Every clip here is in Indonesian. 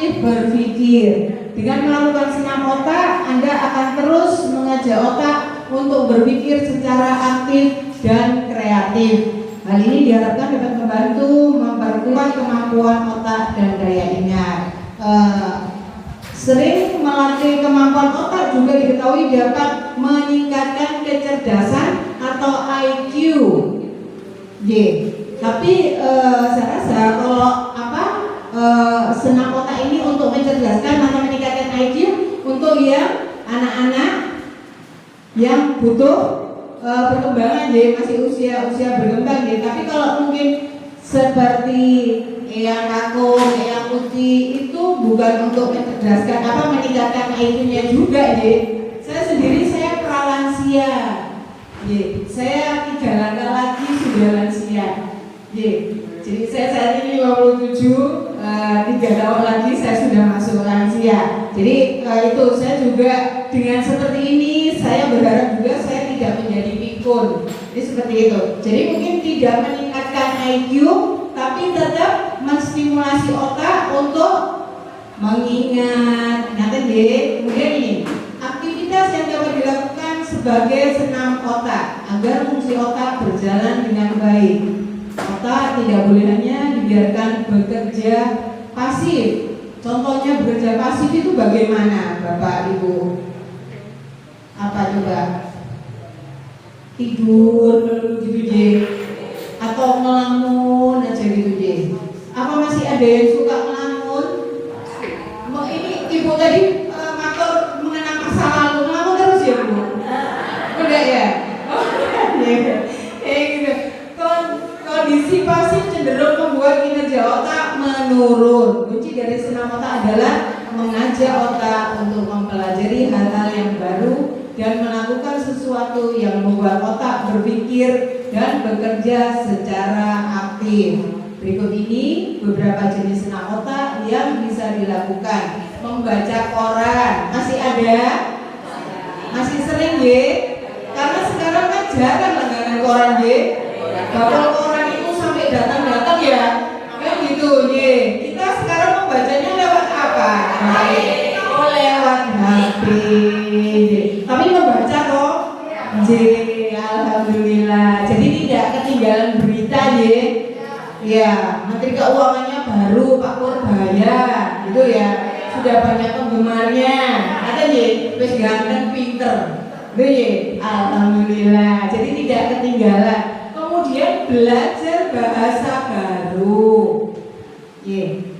aktif berpikir. Dengan melakukan senam otak, Anda akan terus mengajak otak untuk berpikir secara aktif dan kreatif. Hal ini diharapkan dapat membantu memperkuat kemampuan otak dan daya ingat. Sering melatih kemampuan otak juga diketahui dapat meningkatkan kecerdasan atau IQ. Tapi saya rasa kalau senam otak ini untuk mencerdaskan atau meningkatkan IQ untuk yang anak-anak yang butuh perkembangan, masih usia berkembang. Tapi kalau mungkin seperti yang aku, yang uji itu bukan untuk mencerdaskan meningkatkan IQ-nya juga. Saya sendiri saya pralansia. Saya 3 langkah lagi sudah lansia. Jadi saya saat ini 57, 3 tahun lagi saya sudah masuk lansia. Jadi itu saya juga dengan seperti ini saya berharap juga saya tidak menjadi pikun. Jadi seperti itu. Jadi mungkin tidak meningkatkan IQ, tapi tetap menstimulasi otak untuk mengingat. Kemudian ini aktivitas yang dapat dilakukan sebagai senam otak agar fungsi otak berjalan dengan baik. Otak tidak boleh hanya dibiarkan bekerja pasif. Contohnya bekerja pasif itu bagaimana, Bapak Ibu? Apa coba? Tidur gitu, atau ngelamun aja gitu, Apa masih ada yang suka ngelamun? Ini Ibu tadi mengenang masa lalu, ngelamun terus ya, Bu? Udah ya? Gitu. Kondisi pasif cenderung membuat kinerja otak menurun. Kunci dari senam otak adalah mengajak otak untuk mempelajari hal-hal yang baru dan melakukan sesuatu yang membuat otak berpikir dan bekerja secara aktif. Berikut ini beberapa jenis senam otak yang bisa dilakukan. Membaca koran, masih ada? Masih sering Karena sekarang kan jarang langganan koran Bapak koran itu sampai datang-datang ya, kan gitu Kita sekarang membacanya lewat apa? Lewat HP. Tapi membaca kok? Alhamdulillah. Jadi tidak ketinggalan berita Ya, Menteri Keuangannya baru Pak Purbaya, gitu ya. Sudah banyak penggemarnya. Ada wis ganteng pinter. Alhamdulillah. Jadi tidak ketinggalan. Kemudian belajar bahasa baru.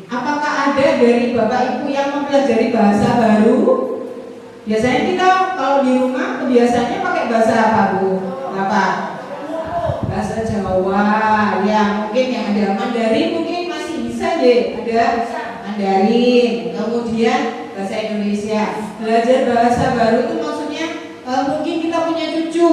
Apakah ada dari Bapak Ibu yang mempelajari bahasa baru? Biasanya kita kalau di rumah kebiasaannya pakai bahasa apa, Bu? Bapak? Bahasa Jawa. Ya, mungkin yang ada Mandarin mungkin masih bisa ada Mandarin. Kemudian bahasa Indonesia. Belajar bahasa baru itu maksudnya mungkin kita punya cucu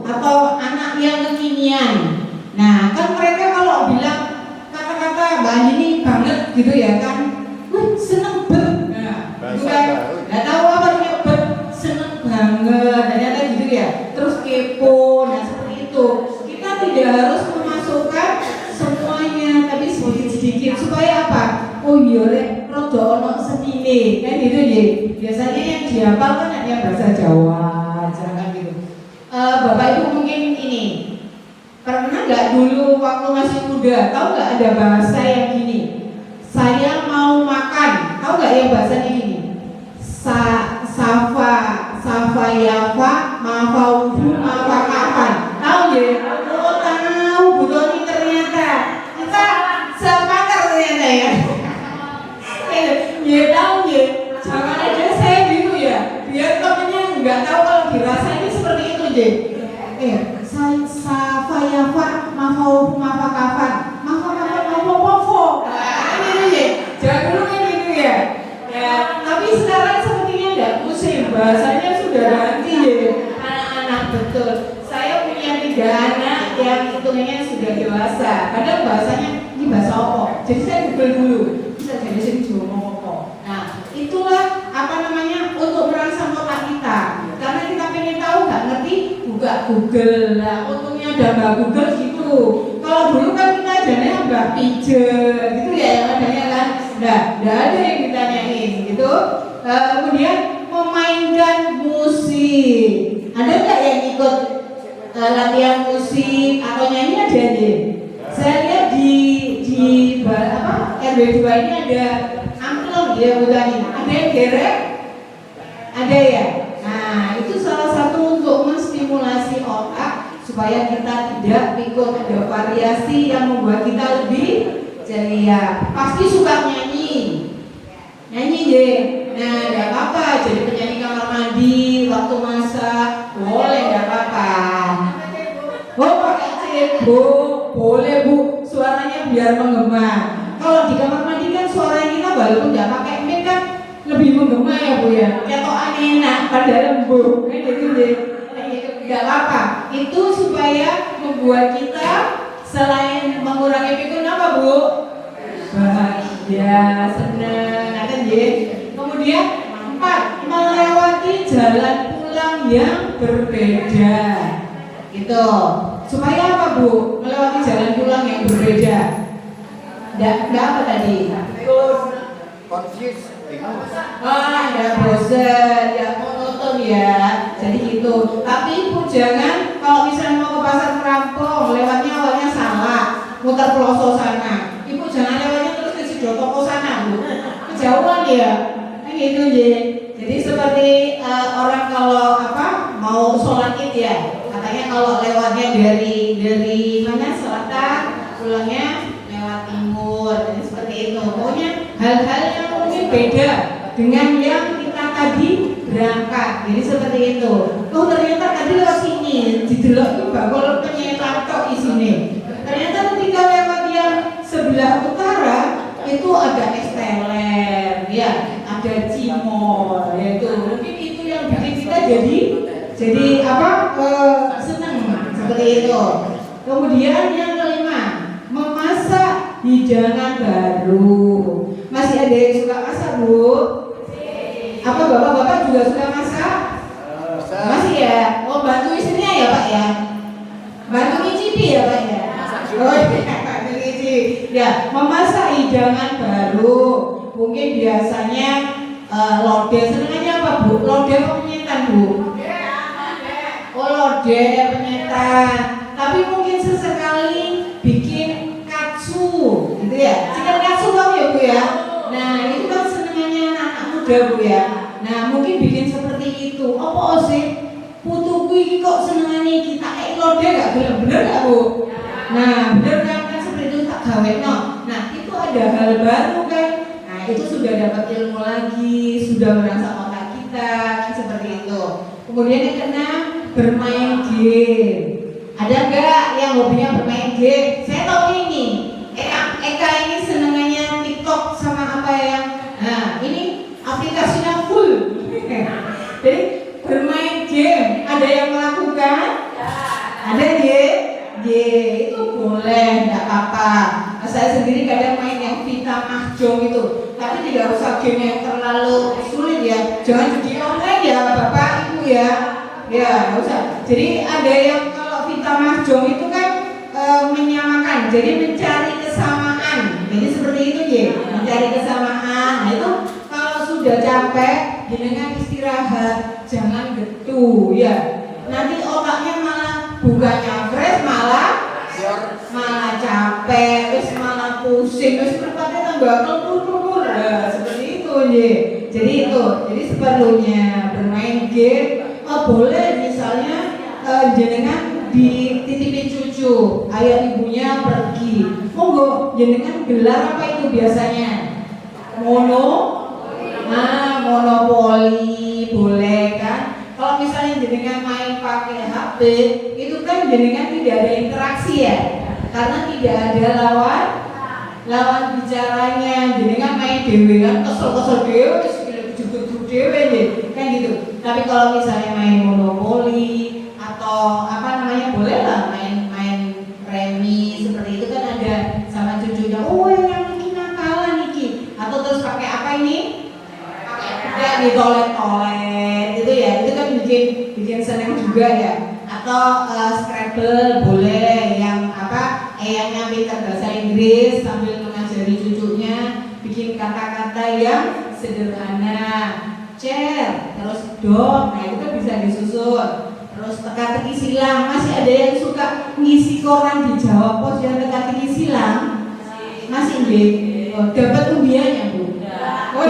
atau anak yang kekinian. Nah, kan mereka kalau bilang kata-kata Mbak ini banget gitu ya kan, seneng banget. Bukan, nggak tahu apa artinya seneng banget, ternyata gitu ya. Terus kepo, nah seperti itu. Kita tidak harus memasukkan semuanya, tapi sedikit-sedikit supaya apa? Oh iya, rodo ono senine, kan gitu Biasanya yang dihafal kan hanya bahasa Jawa, jangan gitu. Bapak Ibu mungkin ini pernah nggak dulu waktu masih muda, tahu nggak ada bahasa yang gini? Saya mau makan, tahu nggak yang bahasanya gini? Safa yafa mafauhu mafakapan, tahu Oh tahu, betul ini ternyata kita sepakar ternyata ya. Tahu jangan aja saya gitu ya, biar temennya nggak tahu kalau dirasa ini seperti itu Safa yafa mafauhu mafakapan mafakapan. Ini jangan dulu kan gitu ya. Tapi sekarang sepertinya tidak musim, bahasanya sudah ganti anak-anak betul. Saya punya 3 anak yang hitungannya sudah dewasa. Kadang bahasanya ini bahasa apa? Jadi saya google dulu. Bisa jadi sini juga ngomong apa. Nah, itulah untuk merangsang otak kita. Karena kita pengen tahu nggak ngerti, buka Google. Nah, untungnya ada Mbak Google gitu. Kalau dulu kan kita adanya Mbak Pijet gitu ya, yang adanya kan Nggak ada yang ditanyain gitu. Kemudian memainkan musik. Ada nggak yang ikut latihan musik atau nyanyi ada deh? Saya lihat di RW2 ini ada angklung ya Bu Tani. Ada yang gerek? Ada ya? Nah itu salah satu untuk menstimulasi otak supaya kita tidak ikut ada variasi yang membuat kita lebih ceria. Pasti suka nyanyi deh. Nah nggak apa-apa jadi penyanyi kamar mandi waktu masak boleh, nggak apa-apa. Oh pakai cebok boleh Bu, suaranya biar menggema. Kalau di kamar mandi kan suara kita walaupun nggak pakai mic kan lebih menggema ya Bu ya. Ketokan enak pada lembut kan gitu deh. Nggak apa-apa. Itu supaya membuat kita selain mengurangi pikun apa Bu? Bahagia, senang, kan ya. Kemudian 4, melewati jalan pulang yang berbeda. Gitu. Supaya apa Bu? Melewati jalan pulang yang berbeda. Nggak apa tadi? Konfus, bingung. Nggak bosan, ya monoton ya. Jadi gitu. Tapi Bu jangan kalau misalnya mau ke pasar Kerampong, lewatnya awalnya salah, muter pelosok sana. Ibu jangan lewatnya terus ke Sidoarjo sana Bu. Kejauhan ya. Kan gitu ya. Jadi seperti orang kalau mau sholat id ya, katanya kalau lewatnya dari mana selatan, pulangnya lewat timur, jadi seperti itu. Pokoknya hal-hal yang mungkin beda dengan yang kita tadi berangkat. Jadi seperti itu. Oh ternyata tadi lewat sini, didelok itu bakal penyetan tok isine. Ternyata ketika lewat yang sebelah utara itu ada es teler, ya, ada cimol, yaitu mungkin itu yang bikin kita jadi senang seperti itu. Kemudian yang kelima, memasak hidangan baru. Masih ada yang suka masak Bu? Apa bapak-bapak juga suka masak? Masih ya? Oh bantu istrinya ya Pak ya? Bantu ngicipi ya Pak ya? Oh iya, bantu ngicipi. Ya, memasak hidangan baru. Mungkin biasanya lodeh, senengannya apa Bu? Lodeh apa penyetan Bu? Oh lodeh penyetan. Tapi mungkin sesekali bikin katsu, gitu ya? Chicken katsu tahu ya Bu ya? Nah itu kan senengannya anak muda Bu ya. Nah mungkin bikin seperti itu. Apa sih? Putuku ini kok senengannya kita lodeh gak bener gak Bu? Nah bener kan seperti itu tak gawe no. Nah itu ada hal baru kan. Nah itu sudah dapat ilmu lagi, sudah merangsang otak kita kan seperti itu. Kemudian yang keenam, bermain game. Ada nggak yang hobinya bermain game? Saya tahu ini. Eka ini senengannya TikTok sama apa yang, nah ini aplikasinya full. Jadi bermain game, ada yang melakukan? Ada itu boleh, nggak apa-apa. Saya sendiri kadang main yang Vita Mahjong itu, tapi tidak usah game yang terlalu sulit ya. Jangan judi online ya Bapak Ibu ya. Ya nggak usah. Jadi ada yang kalau Vita Mahjong itu kan menyamakan, jadi mencari kesamaan. Jadi seperti itu ya, mencari kesamaan. Nah itu kalau sudah capek, dengan istirahat, jangan getu ya. Nanti otaknya malah bukannya fresh, malah capek, terus malah pusing, terus berpatah tambah kelur. Nah, seperti itu ya. Jadi seperlunya bermain game. Boleh misalnya jenengan dititipin cucu, ayah ibunya pergi, monggo jenengan gelar apa itu biasanya? Monopoli boleh kan? Kalau misalnya jenengan main pakai HP, itu kan jenengan tidak ada interaksi ya, karena tidak ada lawan bicaranya. Jenengan main dewe kan kesel dewe, jebut dewe deh, kan gitu. Tapi kalau misalnya main monopoli atau boleh lah main remi seperti itu kan ada sama cucunya. Oh yang ini nakalan niki. Atau terus pakai apa ini? Kayak ditolet-tolet gitu ya. Itu kan bikin senang juga ya. Atau Scrabble boleh yang eyangnya pintar bahasa Inggris sambil mengajari cucunya bikin bikin kata-kata yang sederhana. Chair, terus dog, nah itu kan bisa disusun. Terus teka-teki silang, masih ada yang suka ngisi koran di Jawa Pos yang teka-teki silang? Masih nggih? Oh, dapat undiannya Bu? Oh,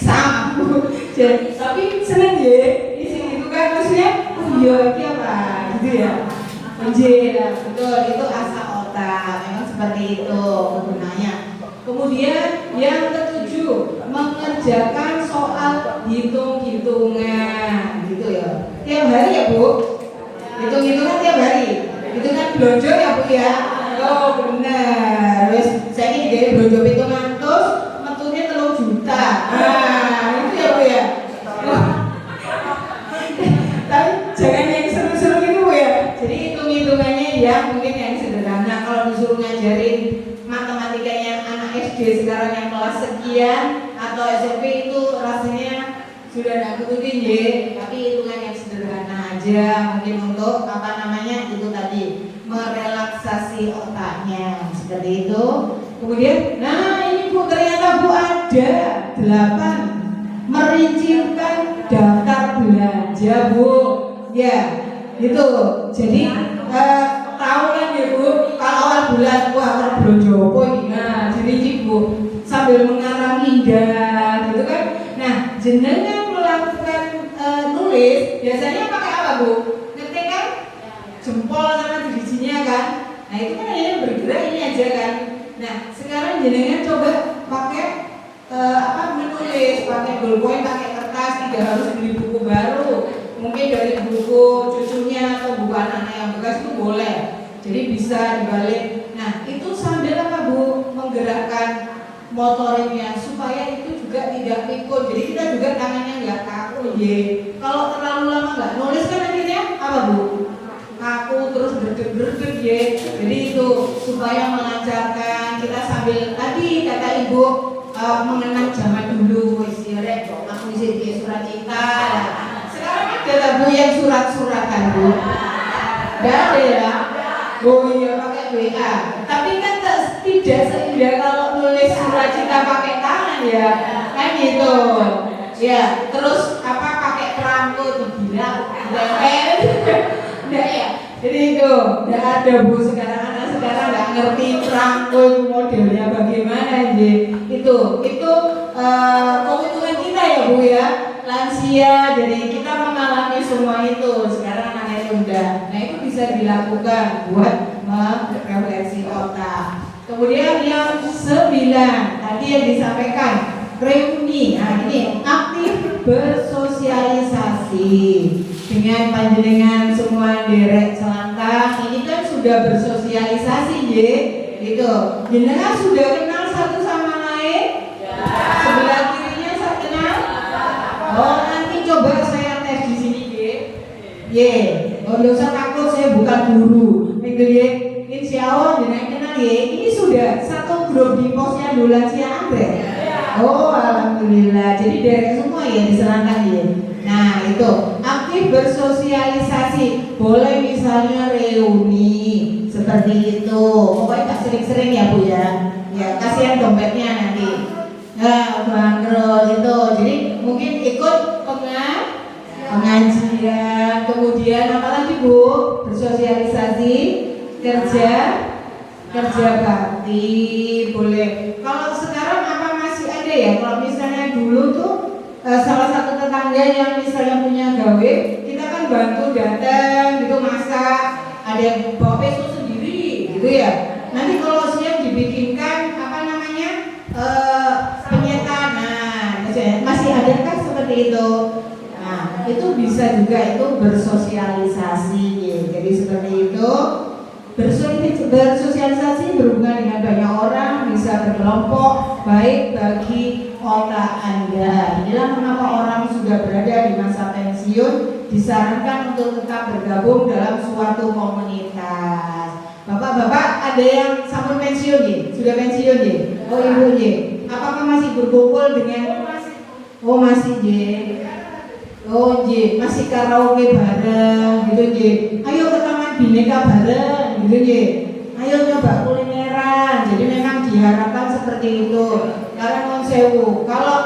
sama Bu. Jadi, tapi seneng ya, isi itu kan maksudnya, oh iya ini apa? Gitu ya. Nggih, betul, itu asa otak, memang seperti itu kegunaannya. Kemudian yang ketujuh, mengerjakan soal hitung-hitungan, gitu ya. Tiap hari ya Bu? Hitung-hitungan tiap hari. Itu kan belanja ya Bu ya? Oh benar. Terus saya ini dari belanja hitungan terus metune 3 juta. Nah, itu ya Bu ya. Tapi jangan yang seru-seru itu Bu ya. Jadi hitung-hitungannya ya mungkin yang sederhana. Kalau disuruh ngajarin matematikanya anak SD sekarang yang kelas sekian atau SMP itu rasanya sudah tidak kututin ya, tapi hitungan yang sederhana aja mungkin untuk apa namanya itu tadi merelaksasi otaknya seperti itu. Kemudian, nah ini Bu ternyata Bu ada 8 merincikan daftar belanja Bu, ya itu. Jadi tahu kan ya Bu, kalau awal bulan wah kalau belanja apa ini, nah dirinci Bu sambil mengarang indah gitu kan. Nah jenengan melakukan nulis biasanya pakai apa Bu? Ngetik kan? Jempol sama dirijinya kan? Nah itu kan hanya bergerak ini aja kan? Nah sekarang jenengan coba pakai menulis, pakai ballpoint, pakai kertas, tidak harus beli buku baru. Mungkin dari buku cucunya atau buku anak-anak yang bekas itu boleh. Jadi bisa dibalik. Nah itu sambil apa Bu? Menggerakkan motoriknya supaya itu juga tidak pikun. Jadi kita juga tangannya nggak kaku ya. Kalau terlalu lama nggak nulis kan akhirnya apa Bu? Kaku terus berdeg-berdeg ya. Jadi itu supaya melancarkan kita sambil tadi kata Ibu mengenang zaman dulu istilahnya aku isi di surat cinta. Sekarang ada Bu yang surat-suratan Bu. Nggak ada ya? Oh iya pakai WA. Tapi kan tidak seindah kalau nulis surat cinta pakai tangan ya, kan gitu. Ya, terus apa pakai perangko dibilang, enggak ya. Jadi itu, enggak ada Bu sekarang anak sekarang nggak ngerti perangko itu modelnya bagaimana jadi. Itu komitmen kita ya Bu ya, lansia. Jadi kita mengalami semua itu. Sekarang anaknya udah. Nah itu bisa dilakukan buat merefleksi otak. Kemudian yang 9 tadi yang disampaikan reuni. Nah ini aktif bersosialisasi dengan panjenengan semua derek selantang. Ini kan sudah bersosialisasi ya, gitu. Jenengan sudah kenal satu sama lain? Ya. Sebelah kirinya saya kenal. Oh nanti coba saya tes di sini ya. Ye, oh nggak usah takut saya bukan guru. Itu ya. Insya Allah jenengan kenal ya. Ini sudah satu grup di posnya Dolansia Andre. Oh alhamdulillah. Jadi dari semua ya diserahkan ya. Nah itu aktif bersosialisasi. Boleh misalnya reuni seperti itu. Pokoknya tak sering-sering ya Bu ya. Ya kasihan dompetnya nanti. Nah bangkrut itu. Jadi mungkin ikut pengajian. Kemudian apa lagi Bu? Bersosialisasi. Kerja bakti boleh. Kalau sekarang apa masih ada ya? Kalau misalnya dulu tuh salah satu tetangga yang misalnya punya gawe, kita kan bantu datang gitu masak, ada yang bawa peso sendiri gitu ya. Nanti kalau siap dibikinkan apa namanya penyetanan, masih adakah seperti itu? Nah itu bisa juga itu bersosialisasi. Jadi seperti itu. Bersosialisasi berhubungan dengan banyak orang, bisa berkelompok, baik bagi otak Anda. Inilah mengapa orang sudah berada di masa pensiun disarankan untuk tetap bergabung dalam suatu komunitas. Bapak-bapak ada yang sampun pensiun ya? Sudah pensiun ya? Oh ibu ya? Apakah masih berkumpul dengan? Oh masih ya? Oh ya? Masih karaoke bareng gitu ya? Ayo ke taman bineka bareng gitu ya. Ayo coba kulineran diharapkan. Jadi memang diharapkan seperti itu. Karena non sewu, kalau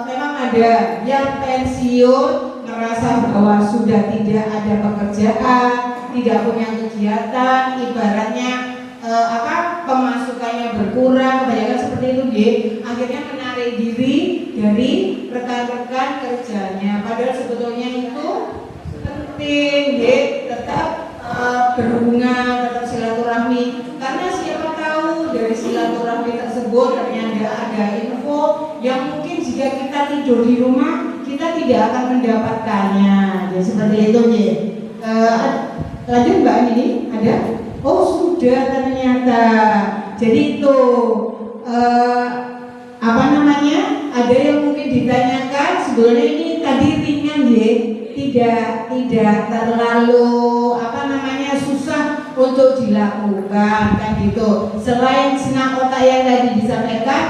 memang ada yang pensiun merasa bahwa sudah tidak ada pekerjaan, tidak punya kegiatan, ibaratnya pemasukannya berkurang, kebanyakan seperti itu, akhirnya menarik diri dari rekan-rekan kerjanya. Padahal sebetulnya itu penting, tetap berhubungan, tetap silaturahmi. Karena siapa tahu dari silaturahmi tersebut ternyata ada info yang mungkin jika kita tidur di rumah kita tidak akan mendapatkannya. Jadi seperti itu, lanjut Mbak ini ada. Oh sudah ternyata. Jadi itu ada yang mungkin ditanyakan. Sebetulnya ini tadi ringan tidak terlalu susah untuk dilakukan kan gitu. Selain senam otak yang tadi disampaikan,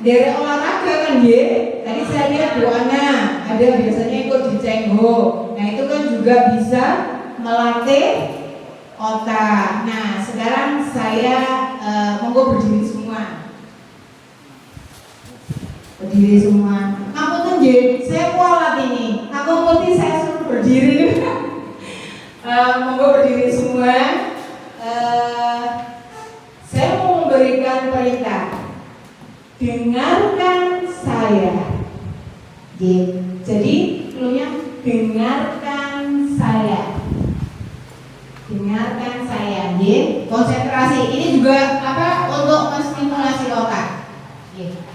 dari olahraga kan tadi saya lihat Bu Ana ada biasanya ikut di Cengho. Nah itu kan juga bisa melatih otak. Nah sekarang saya monggo berdiri semua. Berdiri semua. Kamu tuh saya kualat ini. Aku putih saya suruh berdiri. Monggo berdiri semua. Saya mau memberikan perintah. Dengarkan saya. Jadi cluenya dengarkan saya. Dengarkan saya, konsentrasi. Ini juga untuk menstimulasi otak.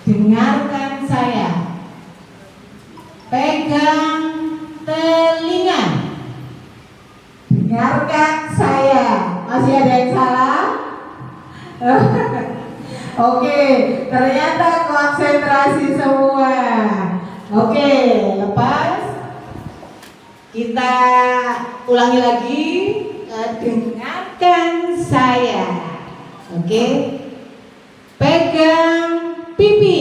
Dengarkan saya. Pegang telinga. Dengarkan saya. Masih ada yang salah? Oke, ternyata konsentrasi semua. Oke, lepas. Kita ulangi lagi. Dengarkan saya. Oke. Pegang pipi.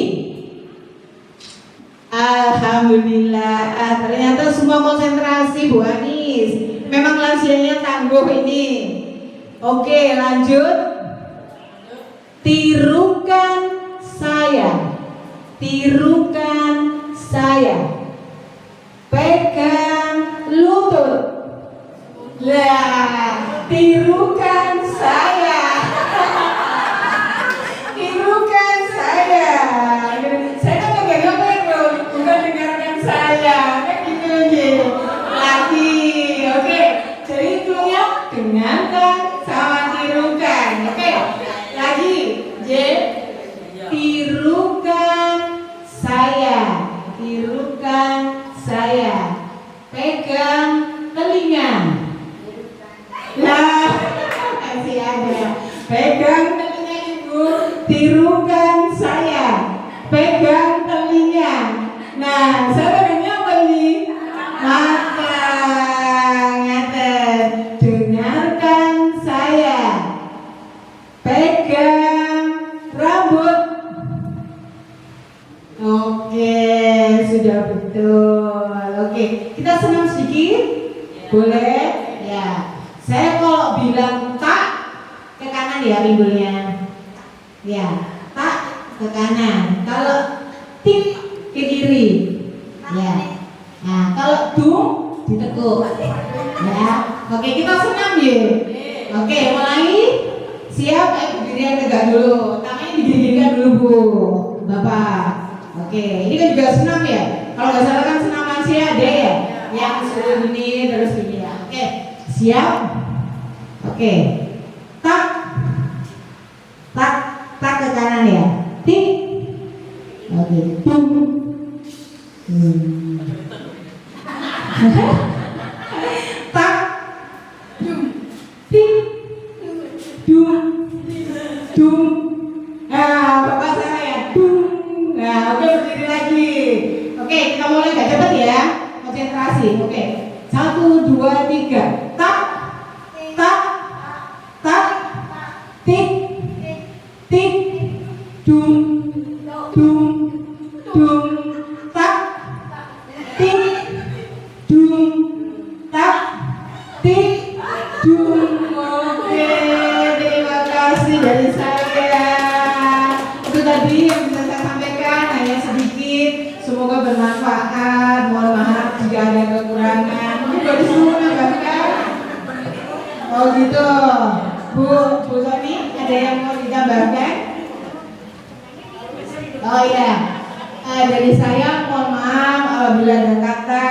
Alhamdulillah. Ternyata semua konsentrasi Bu Anis. Memang lansianya tangguh ini. Oke, lanjut. Tirukan saya. Tirukan saya. Pegang lutut. Tirukan saya. Tirukan saya. Saya kan pegang bukan dengarkan saya. Kan gitu lagi. Oke. Jadi itunya dengarkan sama tirukan. Oke. Lagi. Tirukan saya. Tirukan saya. Pegang telinga. Masih ada. Pegang telinga Ibu. Tirukan saya. Pegang telinga. Nah, saya pegangnya apa ini? Mata. Dengarkan saya. Pegang rambut. Oke, sudah betul. Oke, kita senam sedikit. Boleh? Ya. Saya kalau bilang tak ke kanan ya pinggulnya. Ya, tak ke kanan. Kalau tik ke kiri. Ya. Nah, kalau dung ditekuk. Ya. Oke, kita senam ya. Oke, mulai. Siap? Berdirian tegak dulu. Tangannya digigitkan dulu Bu. Bapak. Oke, ini kan juga senam ya. Kalau nggak salah kan senam lansia ada ya. Yang suruh ini terus ini ya. Oke, siap. Oke, tak ke kanan ya. Tik. Oke, tung. Tak. Tik. Dung. Nah, Bapak saya ya. Dung. Nah, oke berdiri lagi. Oke, kita mulai gak cepet ya. Konsentrasi. Oke. 1, 2, 3. Tak. Tik. Tik. Dung. Tak. Tik. Dung. Tak. Tik. Dung. Oke, terima kasih dari saya. bermanfaat. Mohon maaf jika ada kekurangan. Mungkin Bapak disuruh menambahkan. Oh gitu. Bu Soni, ada yang mau ditambahkan? Oh iya. Dari saya mohon maaf apabila ada kata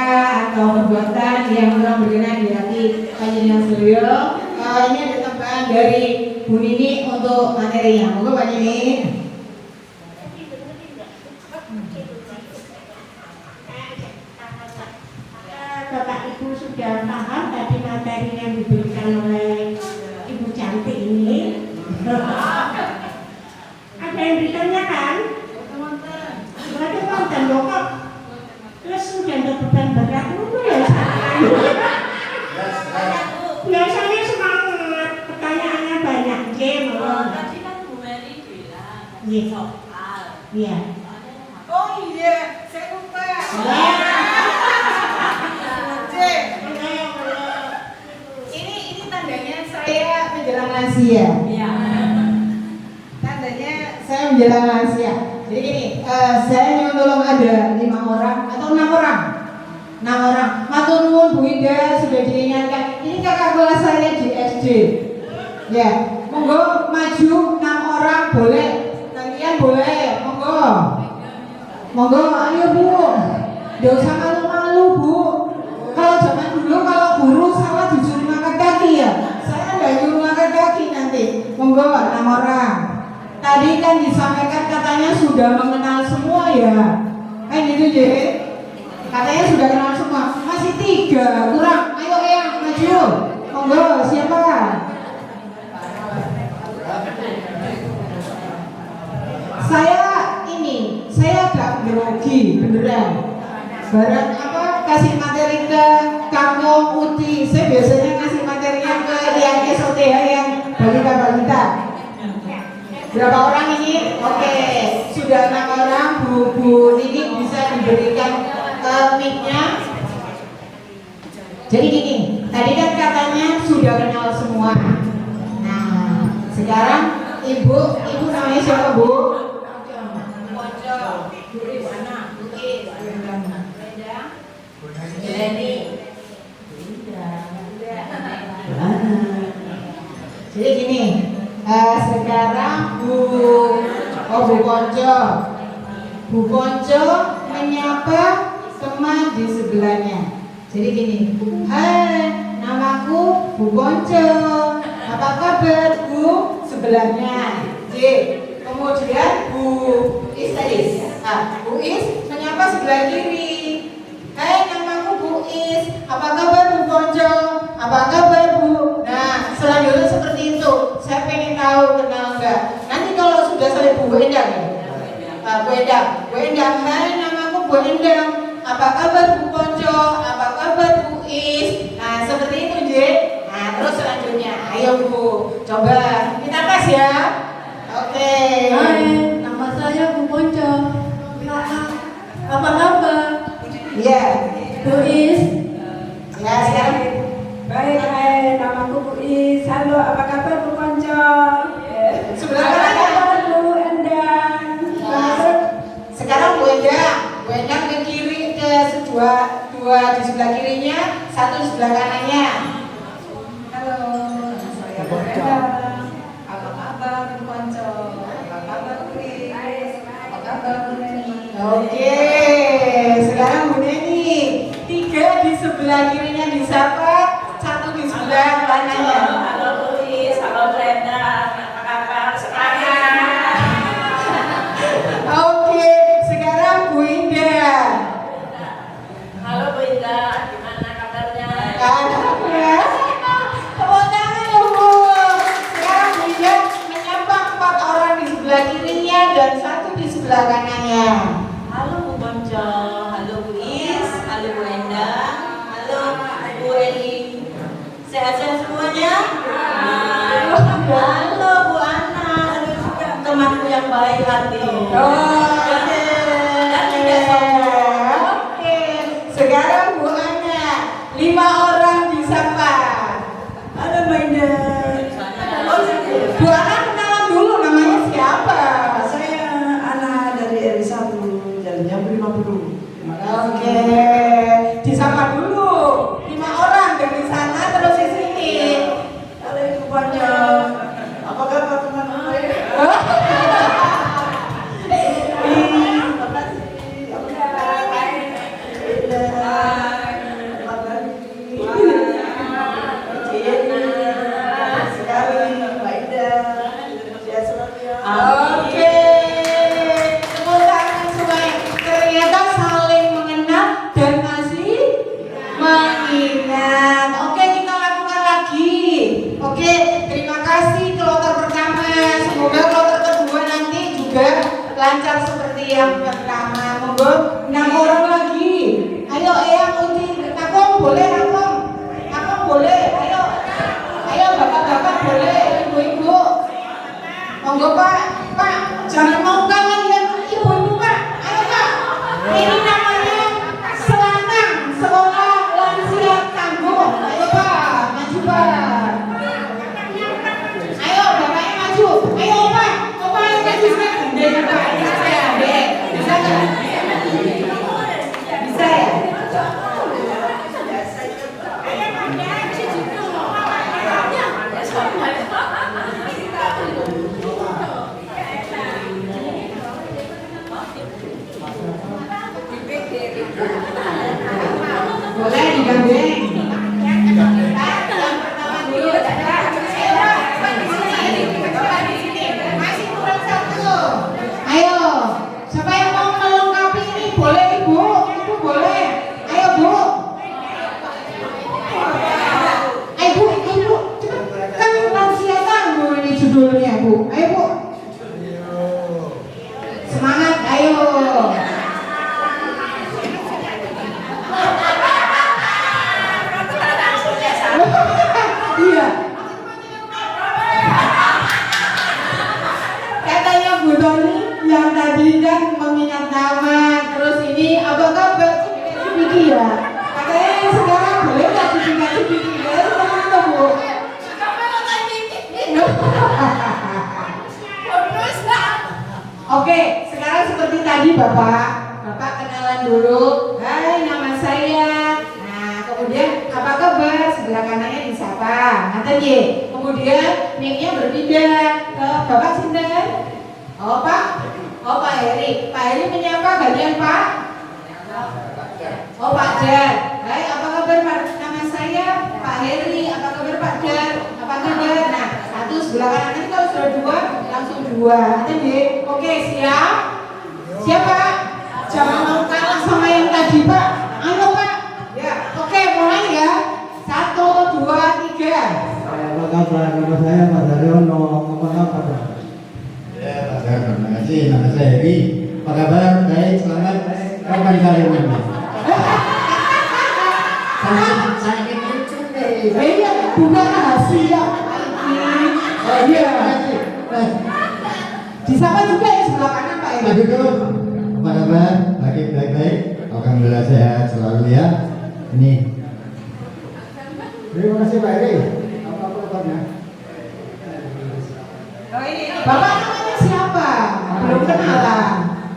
atau perbuatan yang kurang berkenan di hati Panjenengan sedaya. Ini ada tambahan dari Bu Nini untuk materinya. Monggo Pak Nini. Bapak Ibu sudah paham tadi materi yang diberikan oleh Ibu Cantik ini. Ada yang ditanyakan? Berarti konten kok terus sudah ada beban berat dulu ya. Biasanya semangat, pertanyaannya banyak. Tadi kan Bu Mary bilang soal. Iya. Oh iya, saya lupa. Ini tandanya saya menjelang lansia. Iya. Tandanya saya menjelang lansia. Jadi gini, saya nyolong ada 5 orang atau 6 orang. 6 orang. Matur nuwun Bu Indah sudah diingatkan. Ini kakak kelas saya di SD. Ya, monggo maju 6 orang boleh. Kalian boleh, monggo. Monggo, ayo Bu. Nggak usah malu-malu Bu. Kalau zaman dulu kalau guru salah disuruh angkat kaki ya. Saya nggak nyuruh angkat kaki nanti. Monggo 6 orang. Tadi kan disampaikan katanya sudah mengenal semua ya. Kan gitu J. Katanya sudah kenal semua. Masih 3 kurang. Ayo yang maju. Monggo siapa? Saya agak grogi beneran. Barat apa kasih materi ke Kamu Uti. Saya biasanya kasih materinya ke yang SOTH yang balita-balita. Berapa orang ini? Oke, sudah 6 orang. Bu ini bisa diberikan mic-nya. Jadi gini, tadi kan katanya sudah kenal semua. Nah, sekarang ibu namanya siapa Bu? Jadi gini, sekarang Bu Ponco menyapa teman di sebelahnya. Jadi gini, hai, namaku Bu Ponco. Apa kabar Bu? Sebelahnya. J. Kemudian Bu Is tadi. Bu Is menyapa sebelah kiri. Hai, namaku Bu Is. Apa kabar Bu Ponco? Apa kabar Bu? Nah, selanjutnya seperti itu. Saya pengen tahu kenal enggak. Nanti kalau sudah selesai Bu Endang ya. Bu Endang. Hai, namaku Bu Endang. Apa kabar Bu Ponco? Apa kabar Bu Is? Nah, seperti itu J. Nah, terus selanjutnya, ayo Bu, coba kita tes ya. Oke. Hai, nama saya Bu Ponco. Apa kabar? Iya. Bu Is. Ya, sekarang. Baik, hai, namaku Bu Is. Halo, apa kabar Bu Ponco? Sebelah Apa kanan. kabar Bu Endang? Sekarang Bu Endang ke kiri ke dua di sebelah kirinya, satu di sebelah kanannya. Halo, saya Bu Endang. Apa kabar Bu Ponco? Apa kabar Bu Is? Apa kabar Bu Neni? Oke, sekarang Bu Neni. 3 di sebelah kirinya disapa, 1 di sebelah kanannya. Halo Bu Is, halo Brenda, apa kabar? Semangat. Oke, sekarang Bu Indah. Halo Bu Indah, gimana kabarnya? Alhamdulillah. Tepuk tangan ya Bu. Sekarang Bu Indah menyapa 4 orang di sebelah kirinya dan 1 di sebelah kanannya. Halo Bu Ponco, halo Bu Is, halo Bu Endang, halo Bu Eli. Sehat-sehat semuanya? Halo Bu Ana, halo juga temanku yang baik hati. Dan tidak sombong. Oke. Sekarang Bu Ana, 5 orang disapa. Halo Mbak Indah. Bu Ana kenalan dulu namanya siapa? Saya Ana dari RI 1, jalan Jambu 50. Terima Oke, disapa dulu 5 orang dari sana terus di sini. Halo Ibu Ponco. Apa kabar teman-teman? Oke, tepuk tangan semuanya. Ternyata saling mengenal dan masih mengingat. Oke, kita lakukan lagi. Oke, terima kasih kloter pertama. Semoga kloter kedua nanti juga lancar seperti yang pertama. Monggo 6 orang lagi. Ayo, Eyang, Uci, Akong boleh, Akong boleh. Ayo, bapak-bapak boleh, ibu-ibu. Monggo Pak, jangan mau kalah lihat ibu-ibu Pak. Ayo Pak, ini namanya Selanang Sekolah Lansia Tangguh. Ayo Pak, maju Pak. Ayo bapaknya maju. Ayo Pak, ayo maju sekarang. Bisa Pak, bisa nggak? Bisa ya? Boleh digandeng. Yang pertama dulu. Masih kurang satu. Ayo, siapa yang mau melengkapi ini? Boleh Ibu, Ibu boleh. Ayo Bu. Ayo Bu, cepat. Kan lansia tangguh ini judulnya Bu. Ayo Bu. Semangat, ayo. Iya. Katanya Bu Doni yang tadi kan mengingat nama, terus ini apa kabar Cipiki ya? Katanya yang sekarang boleh nggak Cipiki ya? Teman-teman Bu. Oke, sekarang seperti tadi Bapak kenalan dulu. Hai, nama saya. Nah, kemudian apa kabar? Sebelah kanannya disapa. Nanti ye. Kemudian mic-nya berpindah ke Bapak Sinten. Oh Pak Heri. Pak Heri menyapa gantian Pak. Oh Pak Jar. Hai, apa kabar Pak? Nama saya Pak Heri. Apa kabar Pak Jar? Apa kabar? Nah, satu sebelah kanan nanti kalau sudah dua langsung dua. Nanti ye. Oke, siap? Siap Pak? Jangan mau kalah sama yang tadi Pak. Ayo Pak. Ya, oke mulai ya. 1, 2, 3. Apa kabar? Nama saya Pak Daryono. Apa kabar? Ya, Pak Dar, terima kasih. Nama saya Heri. Apa kabar? Baik, selamat. Kapan kalian ini? Sakit lucu deh. Iya, bukan rahasia. Oh iya, makasih. Disapa juga ya sebelah kanan Pak Pak Heri. Duduk, apa kabar? Baik. Alhamdulillah sehat selalu ya. Ini. Terima kasih Pak Heri. Apa kabarnya? Bapak namanya siapa? Belum kenalan.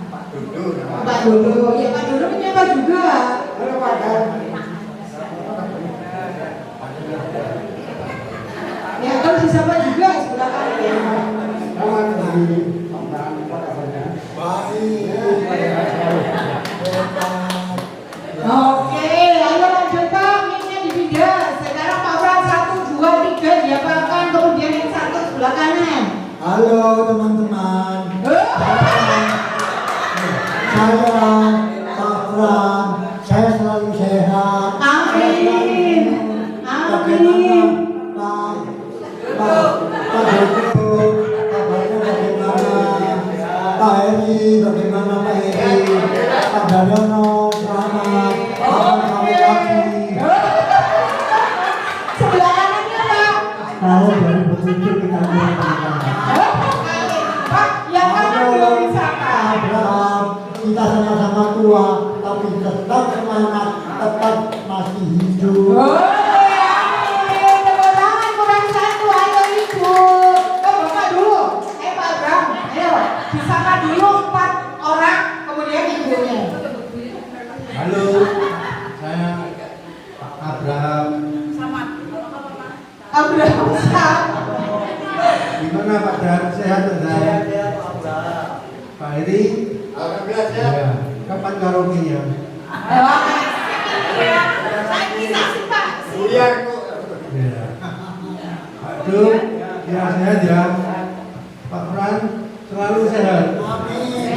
Pak Duduk. Pak Dodo. Ya Pak Dodo menyapa juga. Halo Pak Dar. Ya terus disapa juga sebelah kanan. Selamat pagi. Apa kabarnya? Oke, ayo lanjut Pak. Mic-nya dipindah. Sekarang Pak Fran 1, 2, 3 diapakan. Kemudian yang satu sebelah kanan. Halo teman-teman. Saya Pak Fran. Saya selalu sehat. Amin. Bagaimana Pak Duduk? Kabarnya bagaimana? Pak Heri, bagaimana Pak Heri? Pak Daryono, selamat. Kapan kami lagi? Sebelah kanannya Pak. Tahun 2007 kita berjumpa. Pak, yang kanan belum disapa. Abraham, kita sama-sama tua, tapi tetap semangat, tetap masih hidup. Amin. Tepuk tangan kurang satu. Ayo Ibu. Bapak dulu. Pak Abraham. Ayo disapa dulu 4 orang, kemudian ibunya. Halo Eri. Alhamdulillah sehat. Ya. Kapan karaoke-nya? Buyar kok. Ya. Aduh, ya sehat ya. Pak Fran selalu sehat. Amin.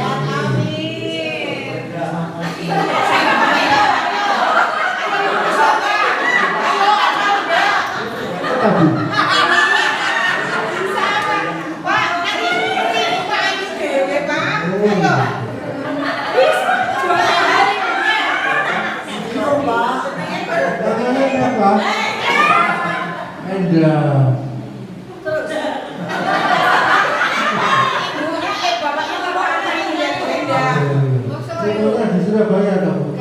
Aduh. Pak, nanti Pak Anies dewe, Pak. Ayo. Minum, Pak. Namanya siapa? Endra. Ibunya, bapaknya Bapak Anies ya, Bu Enda. Semuanya di Surabaya dong.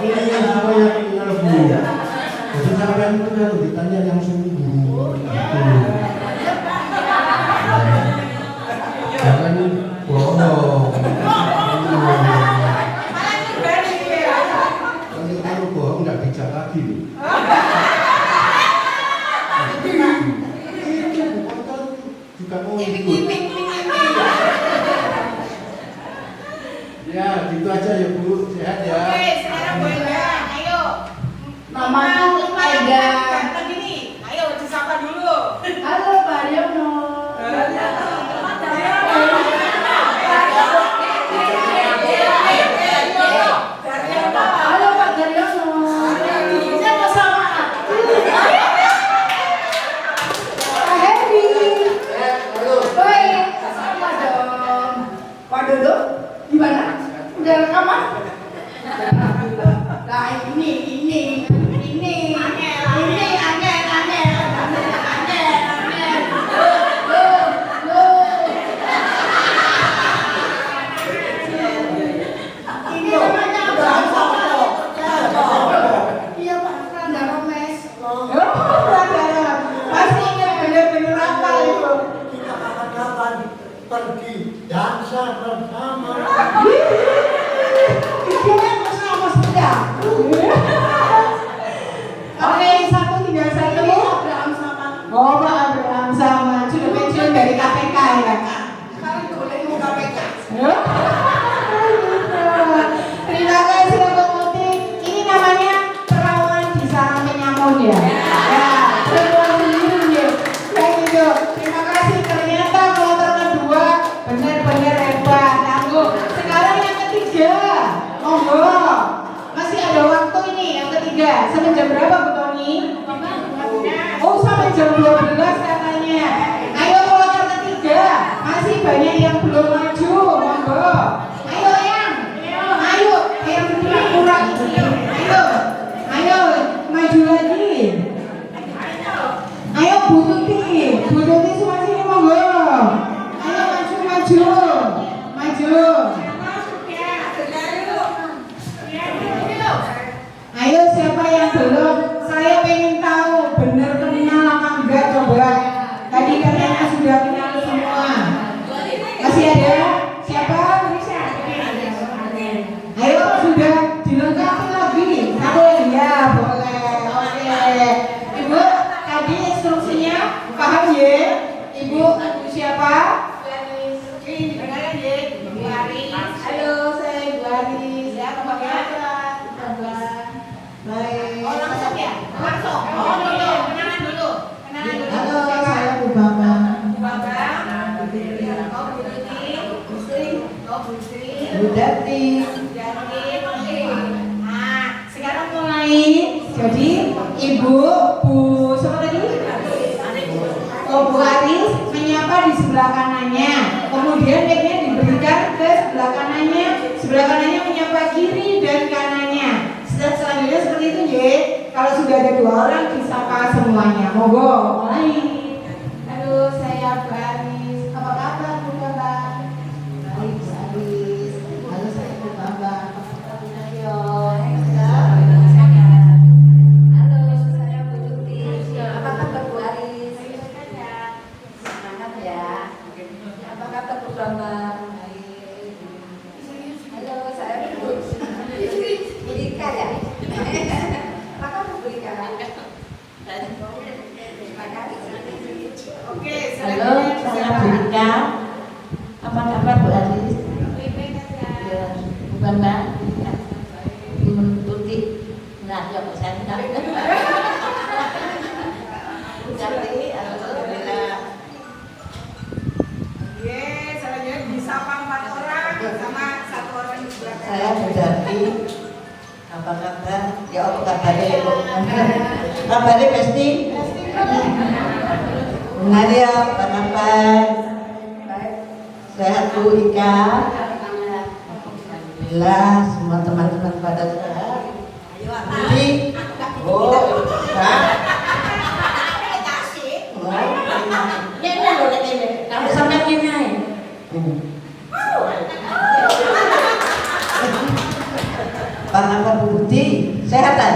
Ini yang supaya kenal Bu. Jadi sampean itu kalau ditanya yang sungguh. Jangan bohong. Malah nyumbani ya. Nanti kalau bohong nggak bijak lagi. Ini bukan kan juga mau ikut. Ya, gitu aja ya Bu. Sehat ya. Oke, sekarang Bu Enda, ayo. Namaku Enda. Ganteng ini. Ayo disapa dulu. Halo Pak Haryono. Halo Pak Haryono. Saya mau sama aku. Pak Hedi. Oi, sama dong. Pak Dodo, gimana? Udah rekaman? Nah ini aneh. Loh. Ini namanya apa? Iya Pak, Franda Romes. Oh, pelajaran. Pasti ingat bener-bener hafal itu. Kita kapan-kapan pergi dansa bersama. Bikinnya bersama sudah. Oke, tinggal satu. Abraham sama. Oh, Pak Abraham sama sudah pensiun dari KPK ya. Sekarang boleh mau KPK. Terima kasih untuk Muti. Ini namanya perawan di sarang penyamun ya. Ya, perawan sendiri ya. Kayak gitu. Terima kasih. Ternyata kloter kedua benar-benar hebat. Tangguh. Sekarang yang ketiga. Monggo. Masih ada waktu ini yang ketiga. Sampai jam berapa Bu Tony? Oh, sampai jam 12 katanya. Ayo kloter ketiga. Masih banyak yang belum maju. Monggo. Ayo yang berdiri kurang ini. Ayo maju lagi. Ayo Bu Tuti semua sini monggo. Ayo maju. Ayo siapa yang belum? Saya pengen tahu bener kenal apa enggak coba. Tadi katanya sudah kenal semua. Masih ada? Siapa? Ayo sudah dilengkapi lagi. Satu ya boleh. Oke. Ibu tadi instruksinya paham ya? Ibu siapa? Ibu Aris. Halo, saya Ibu Aris. Ya, apa kabar? Baik. Oh, langsung ya? Langsung. Oh, dulu. Kenalan dulu. Halo, saya Bu Bambang. Bu Dati. Nah, sekarang mulai. Jadi, Ibu, Bu, siapa tadi? Oh, Bu Aris menyapa di sebelah kanannya. Kemudian mic-nya diberikan ke sebelah kanannya. Sebelah kanannya menyapa kiri dan kanannya. Selanjutnya seperti itu ya. Kalau sudah ada dua orang disapa semuanya. Monggo, mulai. Halo, saya Bu Aris. Apa kabar Bu Bambang? Baik, Bu Aris. Halo, saya Bu Bambang. Ayo. Halo, saya Bu Tuti. Apa kabar Bu Aris? Semangat ya. Apa kabar Bu Bambang? Halo, saya Bu Ika ya. Apa kabar Bu Ika? Oke, Halo, saya Bu Rika. Apa kabar Bu Aziz? Ya, bukan Mbak. Bu Tuti. Nah, ya Bu saya. Bu Jati, alhamdulillah. Ye, selanjutnya disapa 4 orang sama 1 orang di sebelah kanan. Saya Bu Jati. Apa kabar? Ya apa kabarnya Bu? Kabarnya pasti? Nadia, apa kabar? Sehat Bu Ika? Alhamdulillah, semua teman-teman pada sehat. Jadi, oh, Kak. Ini boleh ini. Kamu sampai ini. Pak kabar Bu Budi? Sehat kan?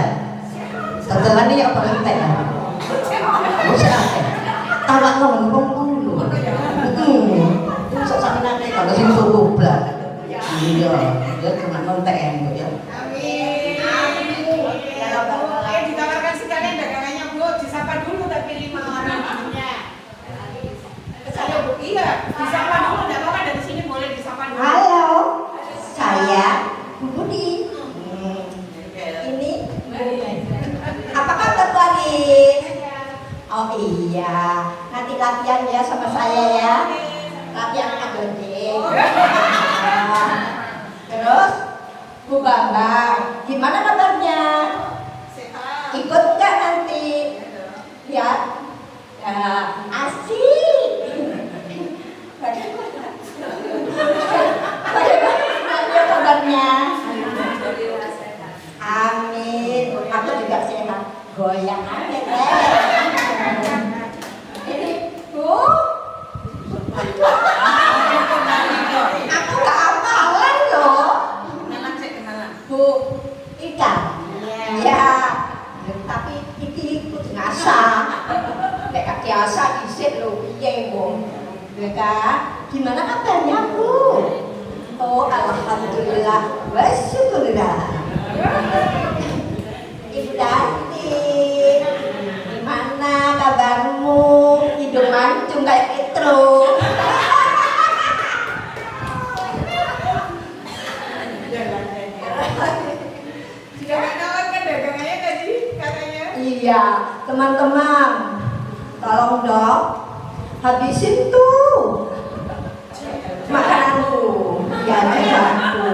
Setelah ini apa lagi teh? Sehat. Tamak ngomong dulu. Sok sampe nate kalau sing suku blak. Iya, dia cuma nonton ya. Amin. Oke, ditawarkan sekalian dagangannya Bu, disapa dulu tapi 5 orang punya. Saya Bu, iya, disapa dulu, enggak apa-apa dari sini boleh disapa dulu. Halo, saya Bu Budi. Ini apa kabar Bu Aris? Oh iya, nanti latihan ya sama saya ya. Latihan agoding. Terus Bu Bambang, gimana kabarnya? Sehat. Ikut nggak nanti? Ya, asik. Bagaimana kabarnya? Amin. Aku juga sehat. Goyang aja deh. Ini Bu, aku nggak hafalan loh. Bu Ika. Ya. Tapi iki ikut ngasah. Nek kaki asa isik lho piye wong. Ya kan? Gimana kabarnya Bu? Oh, alhamdulillah. Wa syukurillah. Ibu Dati, gimana kabarmu? Hidung mancung kayak Petro. Sudah nggak nawarkan dagangannya tadi katanya. Iya, teman-teman, tolong dong habisin tuh makananku. Ya, bantu.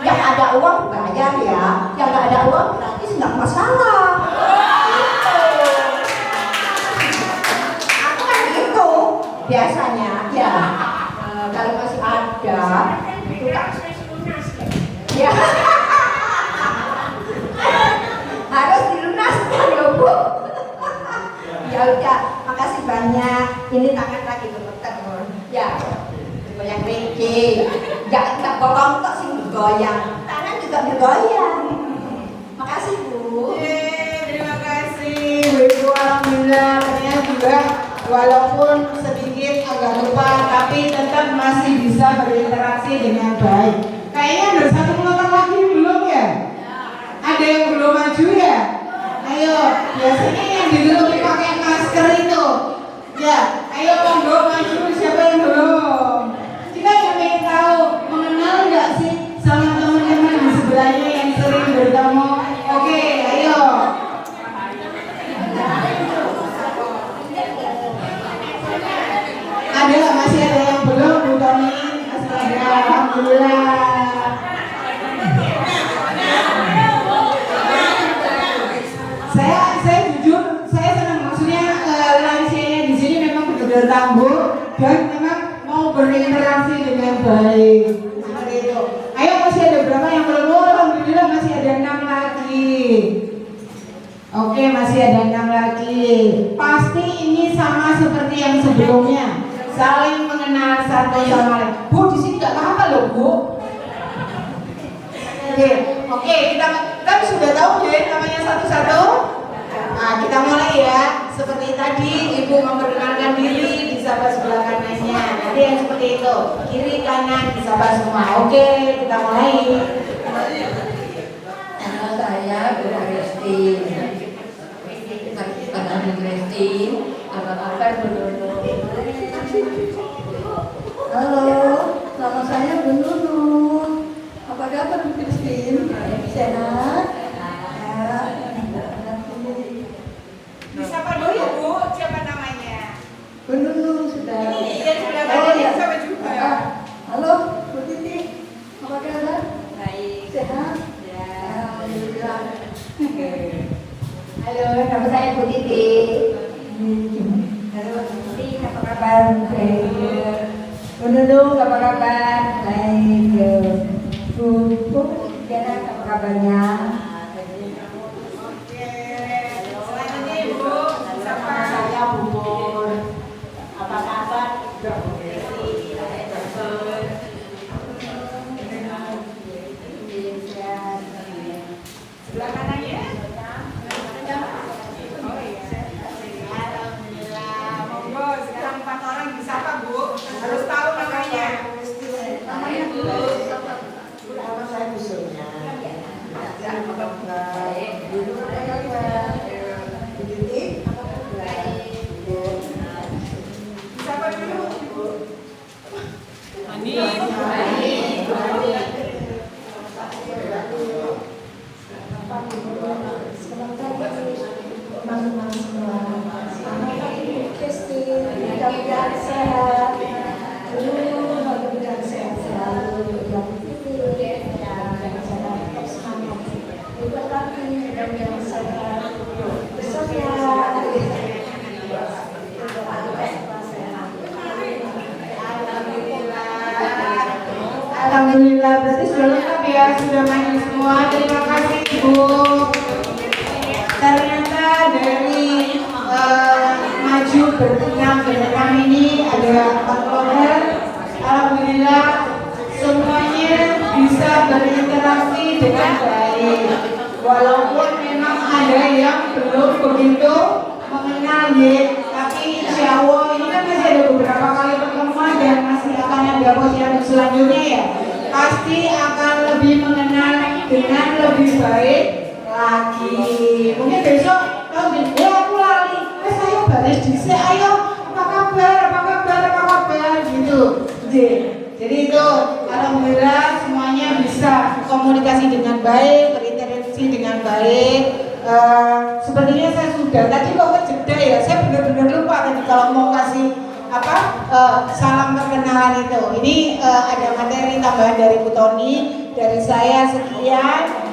Yang ada uang bayar ya, yang nggak ada uang gratis nggak masalah. Gitu. Aku kan gitu biasanya ya. Kalau masih ada, itu kan ya harus dilunaskan ya Bu. Ya udah, makasih banyak. Ini tangan lagi gemeter ya. Goyang Ricky, nggak bohong kok sih bergoyang, tangan juga bergoyang. Makasih Bu. Terima kasih Bu Ibu, alhamdulillah ternyata juga walaupun sedikit agak lupa tapi tetap masih bisa berinteraksi dengan baik. Kayaknya ada 1 kloter lagi belum ya? Ada yang belum maju ya? Ayo, biasanya yang ditutupi pakai masker itu. Ya, ayo monggo maju, siapa yang belum? Kita ingin tahu, mengenal nggak sih sama teman-teman di sebelahnya yang sering bertemu? Oke, ayo. Ada, masih ada yang belum, Bu Tony? Masih ada, alhamdulillah. Saya jujur, saya senang maksudnya lansianya di sini memang benar-benar tangguh dan memang mau berinteraksi dengan baik. Seperti itu. Ayo, masih ada berapa yang belum? Oh, alhamdulillah masih ada 6 lagi. Oke, masih ada 6 lagi. Pasti ini sama seperti yang sebelumnya. Saling mengenal satu sama lain. Bu, di sini nggak apa-apa loh, Bu. Oke, kita kan sudah tahu ya namanya satu-satu. Nah, kita mulai ya. Seperti tadi, Ibu memperkenalkan diri, disapa sebelah kanannya. Nanti yang seperti itu, kiri kanan disapa semua. Oke, kita mulai. Halo saya Bu Christine. Bu Christine, apa kabar Bu Nunu? Halo, nama saya Bu Nunu. Apa kabar Bu Christine? Sehat? Disapa dulu Bu, siapa namanya? Bu Nunu sudah. Ini dia sudah Oh tadi ya. disapa juga. Halo Bu Titi, apa kabar? Baik. Sehat? Ya. Alhamdulillah. Halo, nama saya Bu Titi. Halo Bu Titi, apa kabar? Baik. Bu Nunu, apa kabar? Baik. Bu Diana, apa kabarnya? Oke. Selanjutnya Ibu, siapa? Saya bubur. Apa kabar? Sebelah kanannya? Oh iya. Alhamdulillah. Monggo, sekarang 4 orang disapa Bu. Harus tahu namanya. Namanya dulu. Nama saya Bu Sonia. Baik. Dulu Bu Titi. Disapa dulu. Ani. Teman-teman semua, selamat Ibu Christine, mudah-mudahan sehat. Mudah-mudahan sehat selalu. Yang Titi dan saya tetap semangat. Ibu Tati, mudah-mudahan sehat. Besoknya. Alhamdulillah, berarti sudah lengkap ya, sudah mandi semua. Terima kasih Bu. Ternyata dari maju bertenang bertenang ini ada 4 kelompok. Alhamdulillah semuanya bisa berinteraksi dengan baik. Walaupun memang ada yang belum begitu mengenal ya, tapi insya Allah ini kan masih ada beberapa kali pertemuan dan masih akan ada posyandu selanjutnya ya. Pasti akan lebih mengenal dengan lebih baik lagi. Mungkin besok tahu gini, ya aku lali, saya baris dhisik, ayo apa kabar gitu. Jadi itu alhamdulillah semuanya bisa komunikasi dengan baik, berinteraksi dengan baik. Sepertinya saya sudah tadi kok jeda ya, saya benar-benar lupa tadi kalau mau kasih salam perkenalan itu. Ini ada materi tambahan dari Bu Toni, dari saya sekian.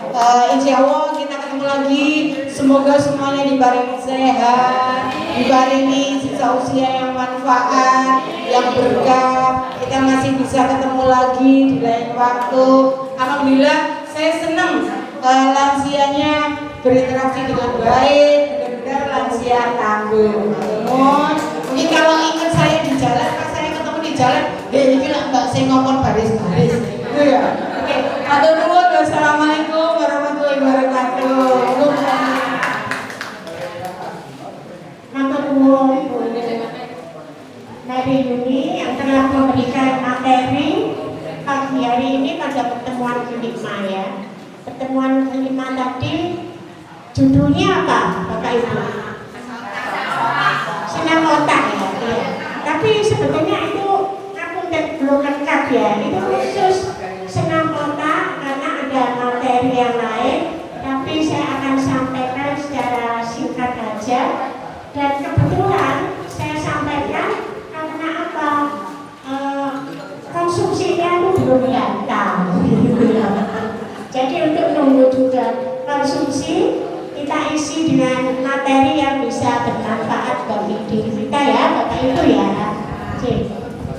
Insya Allah kita ketemu lagi. Semoga semuanya dibarengi sehat, dibarengi sisa usia yang manfaat, yang berkah. Kita masih bisa ketemu lagi di lain waktu. Alhamdulillah, saya senang lansianya berinteraksi dengan baik, benar-benar lansia tangguh. Mungkin kalau ingat saya di jalan, pas saya ketemu di jalan, ini lah mbak saya ngomong baris-baris. Itu ya. Oke, matur nuwun. Wassalamualaikum warahmatullahi wabarakatuh. Matur nuwun Bu Mary Yuni yang telah memberikan materi pagi hari ini pada pertemuan kelima ya. Pertemuan kelima tadi judulnya apa Bapak Ibu? Senam otak ya. Tapi sebetulnya itu aku belum lengkap ya. Itu khusus senam otak karena ada materi yang lain. Tapi saya akan sampaikan secara singkat aja. Dan kebetulan saya sampaikan karena apa? Konsumsinya itu belum datang. Jadi untuk nunggu juga konsumsi, kita isi dengan materi yang bisa bermanfaat bagi diri kita ya Bapak Ibu ya.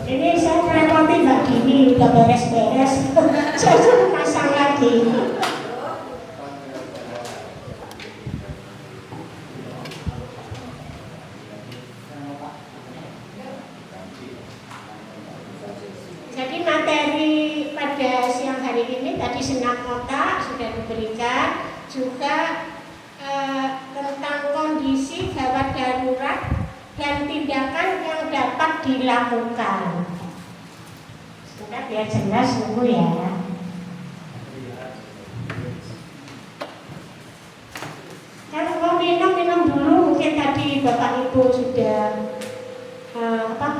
Ini saya merepoti Mbak Dini, udah beres-beres. Saya suruh pasang lagi. Jadi materi pada siang hari ini tadi senam otak sudah diberikan, juga tentang kondisi gawat darurat dan tindakan yang dapat dilakukan. Sudah biar jelas dulu ya. Ibu sudah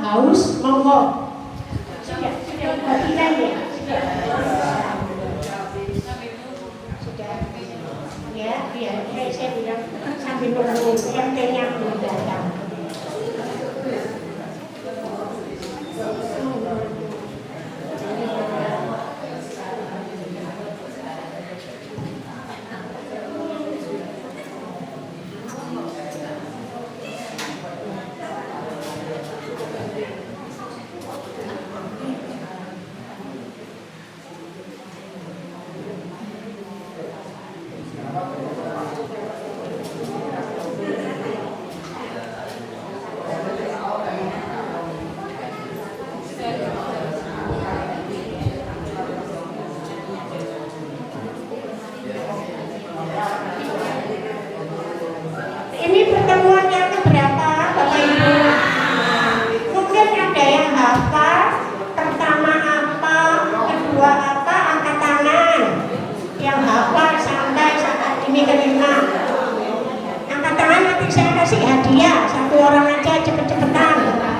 haus, monggo. Sudah bagian ya? Sudah. Ya, biar saya bilang sambil nunggu yang tehnya belum datang. Ini pertemuan yang keberapa, Bapak Ibu? Mungkin ada yang hafal, pertama apa, kedua apa, angkat tangan. Yang hafal sampai saat ini kelima. Angkat tangan, nanti saya kasih hadiah, satu orang aja cepet-cepetan.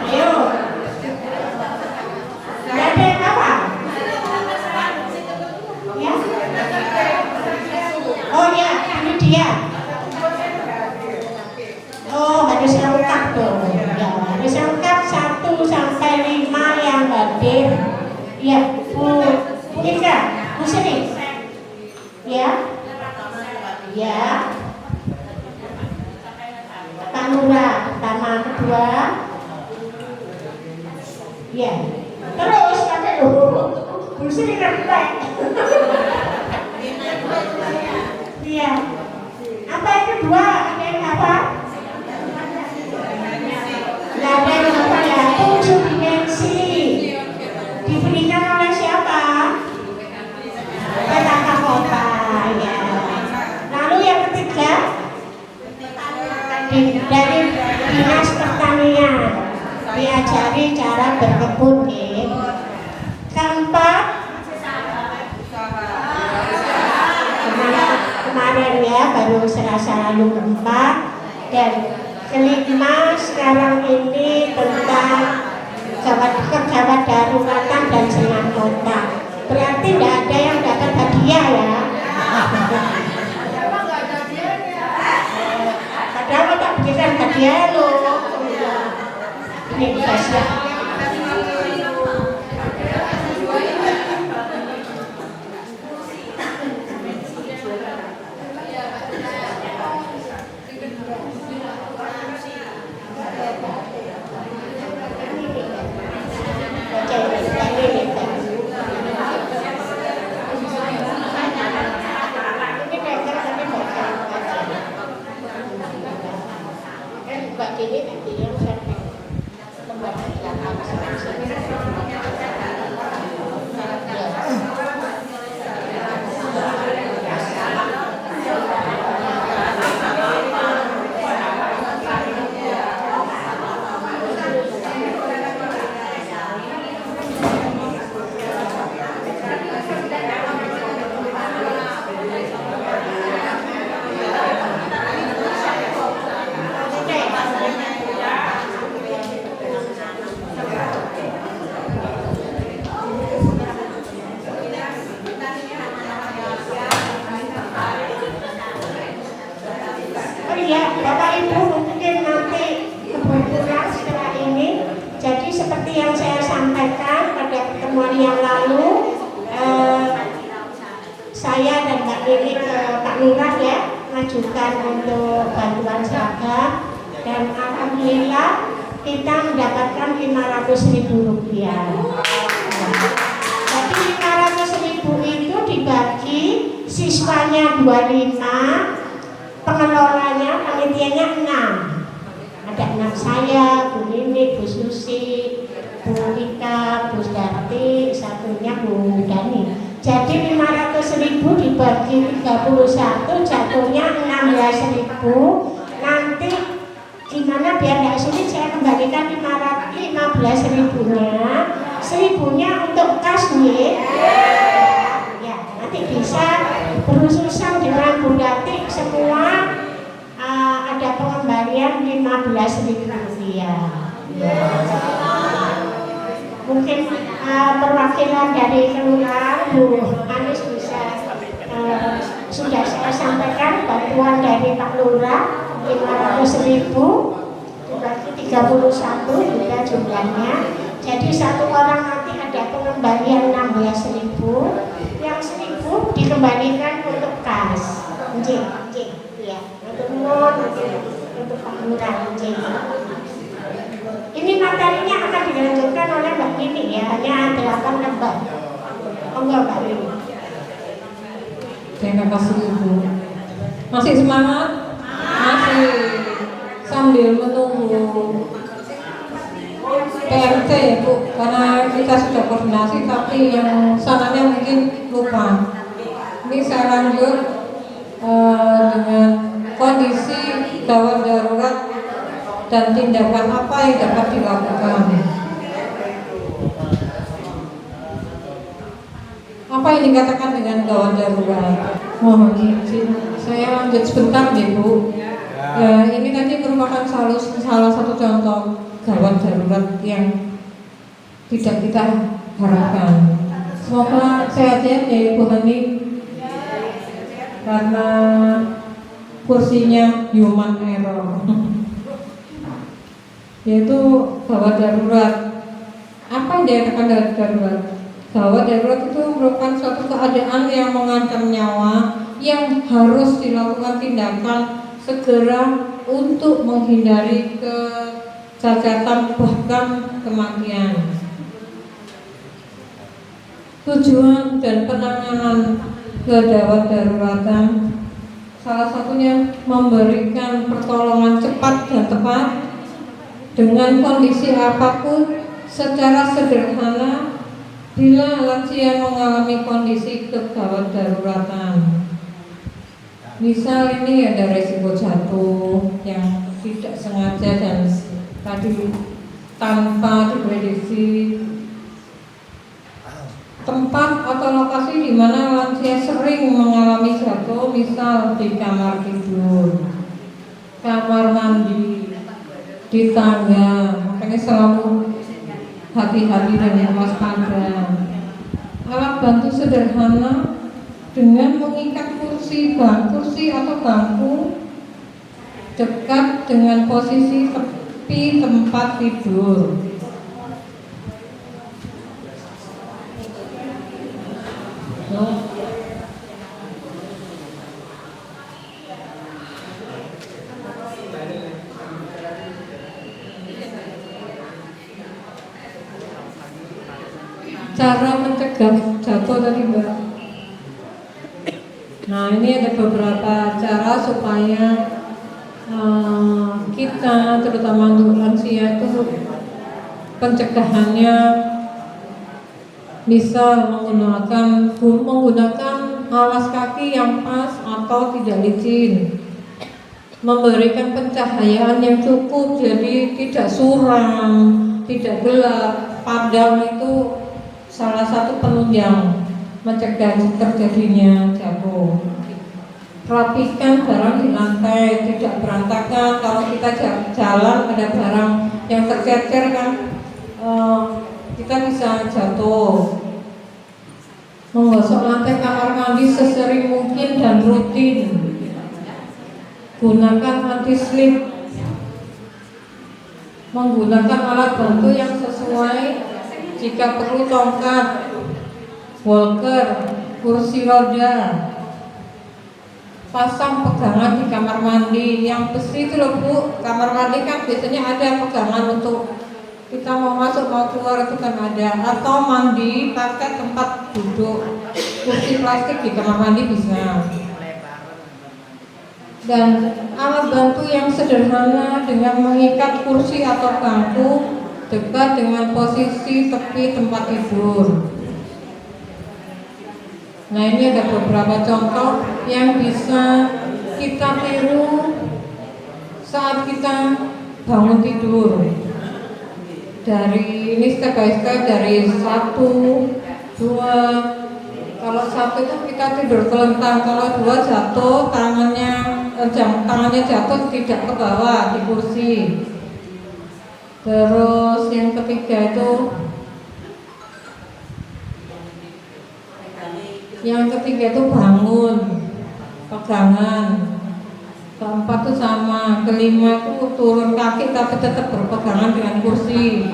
Ayo. Gak ada yang hafal? Ya? Oh ya, ini dia. Oh, harus lengkap dong. Ya, harus lengkap 1 sampai 5 yang hadir. Ya, Bu Ika, Bu Sri. Ya. Ya. Pak Nura, pertama, kedua. Ya. Terus pakai Bu Sri ngerti. Iya. Apa yang kedua? Ada yang apa? Ada yang apa ya? 7 dimensi. Diberikan oleh siapa? Petaka kota ya. Lalu yang ketiga dari Dinas Pertanian, diajari cara berkebun ya. Keempat kemarin ya, baru serasa lalu keempat. Dan kelima sekarang ini tentang kegawat daruratan dan senam kota. Berarti tidak ada yang dapat hadiah ya. Padahal kita berikan hadiah loh. Ini guys ya. Saya dan Mbak Lili ke Pak Lurah ya, mengajukan untuk bantuan seragam, dan alhamdulillah kita mendapatkan Rp500.000. Jadi Rp500.000 itu dibagi, siswanya 25, pengelolanya, panitianya 6. Ada 6 saya, Bu Nini, Bu Susi, Bu Ika, Bu Darti, satunya Bu Dani. Jadi 500.000 dibagi 31 jatuhnya 16.000. Nanti gimana biar nggak sulit, saya kembalikan 15.000-nya, 1.000-nya untuk kas nih. Ya, nanti bisa berurusan dengan Bu Dati semua, ada pengembalian pemberian 15.000 rupiah. Mungkin perwakilan dari kelurahan Bu Anis bisa sudah saya sampaikan bantuan dari Pak Lurah 500.000, berarti 31 juga jumlahnya. Jadi satu orang nanti ada pengembalian 16.000, yang 1.000 dikembalikan untuk kas. Ya, untuk Pak Lurah. Ini materinya akan dilanjutkan oleh Mbak Nini ya, hanya 8 lembar. Enggak Mbak Nini. Terima kasih Ibu. Masih semangat? Masih. Sambil menunggu PRT ya Bu, karena kita sudah koordinasi tapi yang sananya mungkin lupa. Ini saya lanjut dengan kondisi gawat darurat dan tindakan apa yang dapat dilakukan. Apa yang dikatakan dengan gawat darurat? Mohon izin, saya lanjut sebentar ya Bu. Ya, ini tadi merupakan salah satu contoh gawat darurat yang tidak kita harapkan. Semoga sehat-sehat ya Ibu Hani, karena kursinya human error. Yaitu gawat darurat. Apa yang dikatakan gawat darurat? Gawat darurat itu merupakan suatu keadaan yang mengancam nyawa yang harus dilakukan tindakan segera untuk menghindari kecacatan bahkan kematian. Tujuan dan penanganan gawat daruratan salah satunya memberikan pertolongan cepat dan tepat dengan kondisi apapun secara sederhana bila lansia mengalami kondisi kegawat daruratan. Misal ini ada resiko jatuh yang tidak sengaja dan tadi tanpa diprediksi, tempat atau lokasi di mana lansia sering mengalami jatuh, misal di kamar tidur, kamar mandi, di tangga. Makanya selalu hati-hati dan waspada. Alat bantu sederhana dengan mengikat kursi atau bangku dekat dengan posisi tepi tempat tidur. Cara mencegah jatuh tadi Mbak. Nah, ini ada beberapa cara supaya kita terutama untuk lansia itu pencegahannya bisa menggunakan alas kaki yang pas atau tidak licin, memberikan pencahayaan yang cukup jadi tidak suram, tidak gelap. Padam itu salah satu penunjang mencegah terjadinya jatuh. Rapikan barang di lantai, tidak berantakan. Kalau kita jalan ada barang yang tercecer kan, kita bisa jatuh. Menggosok lantai kamar mandi sesering mungkin dan rutin. Gunakan anti slip. Menggunakan alat bantu yang sesuai, jika perlu tongkat, walker, kursi roda. Pasang pegangan di kamar mandi yang besi itu loh Bu. Kamar mandi kan biasanya ada pegangan untuk kita mau masuk mau keluar itu kan ada. Atau mandi pakai tempat duduk, kursi plastik di kamar mandi bisa. Dan alat bantu yang sederhana dengan mengikat kursi atau bangku dekat dengan posisi tepi tempat tidur. Nah, ini ada beberapa contoh yang bisa kita tiru saat kita bangun tidur. Dari ini step by step dari 1, 2. Kalau 1 itu kita tidur telentang, kalau 2 jatuh tangannya tangannya jatuh tidak ke bawah di kursi. Terus yang ketiga itu bangun, pegangan. Keempat itu sama, kelima itu turun kaki tapi tetap berpegangan dengan kursi.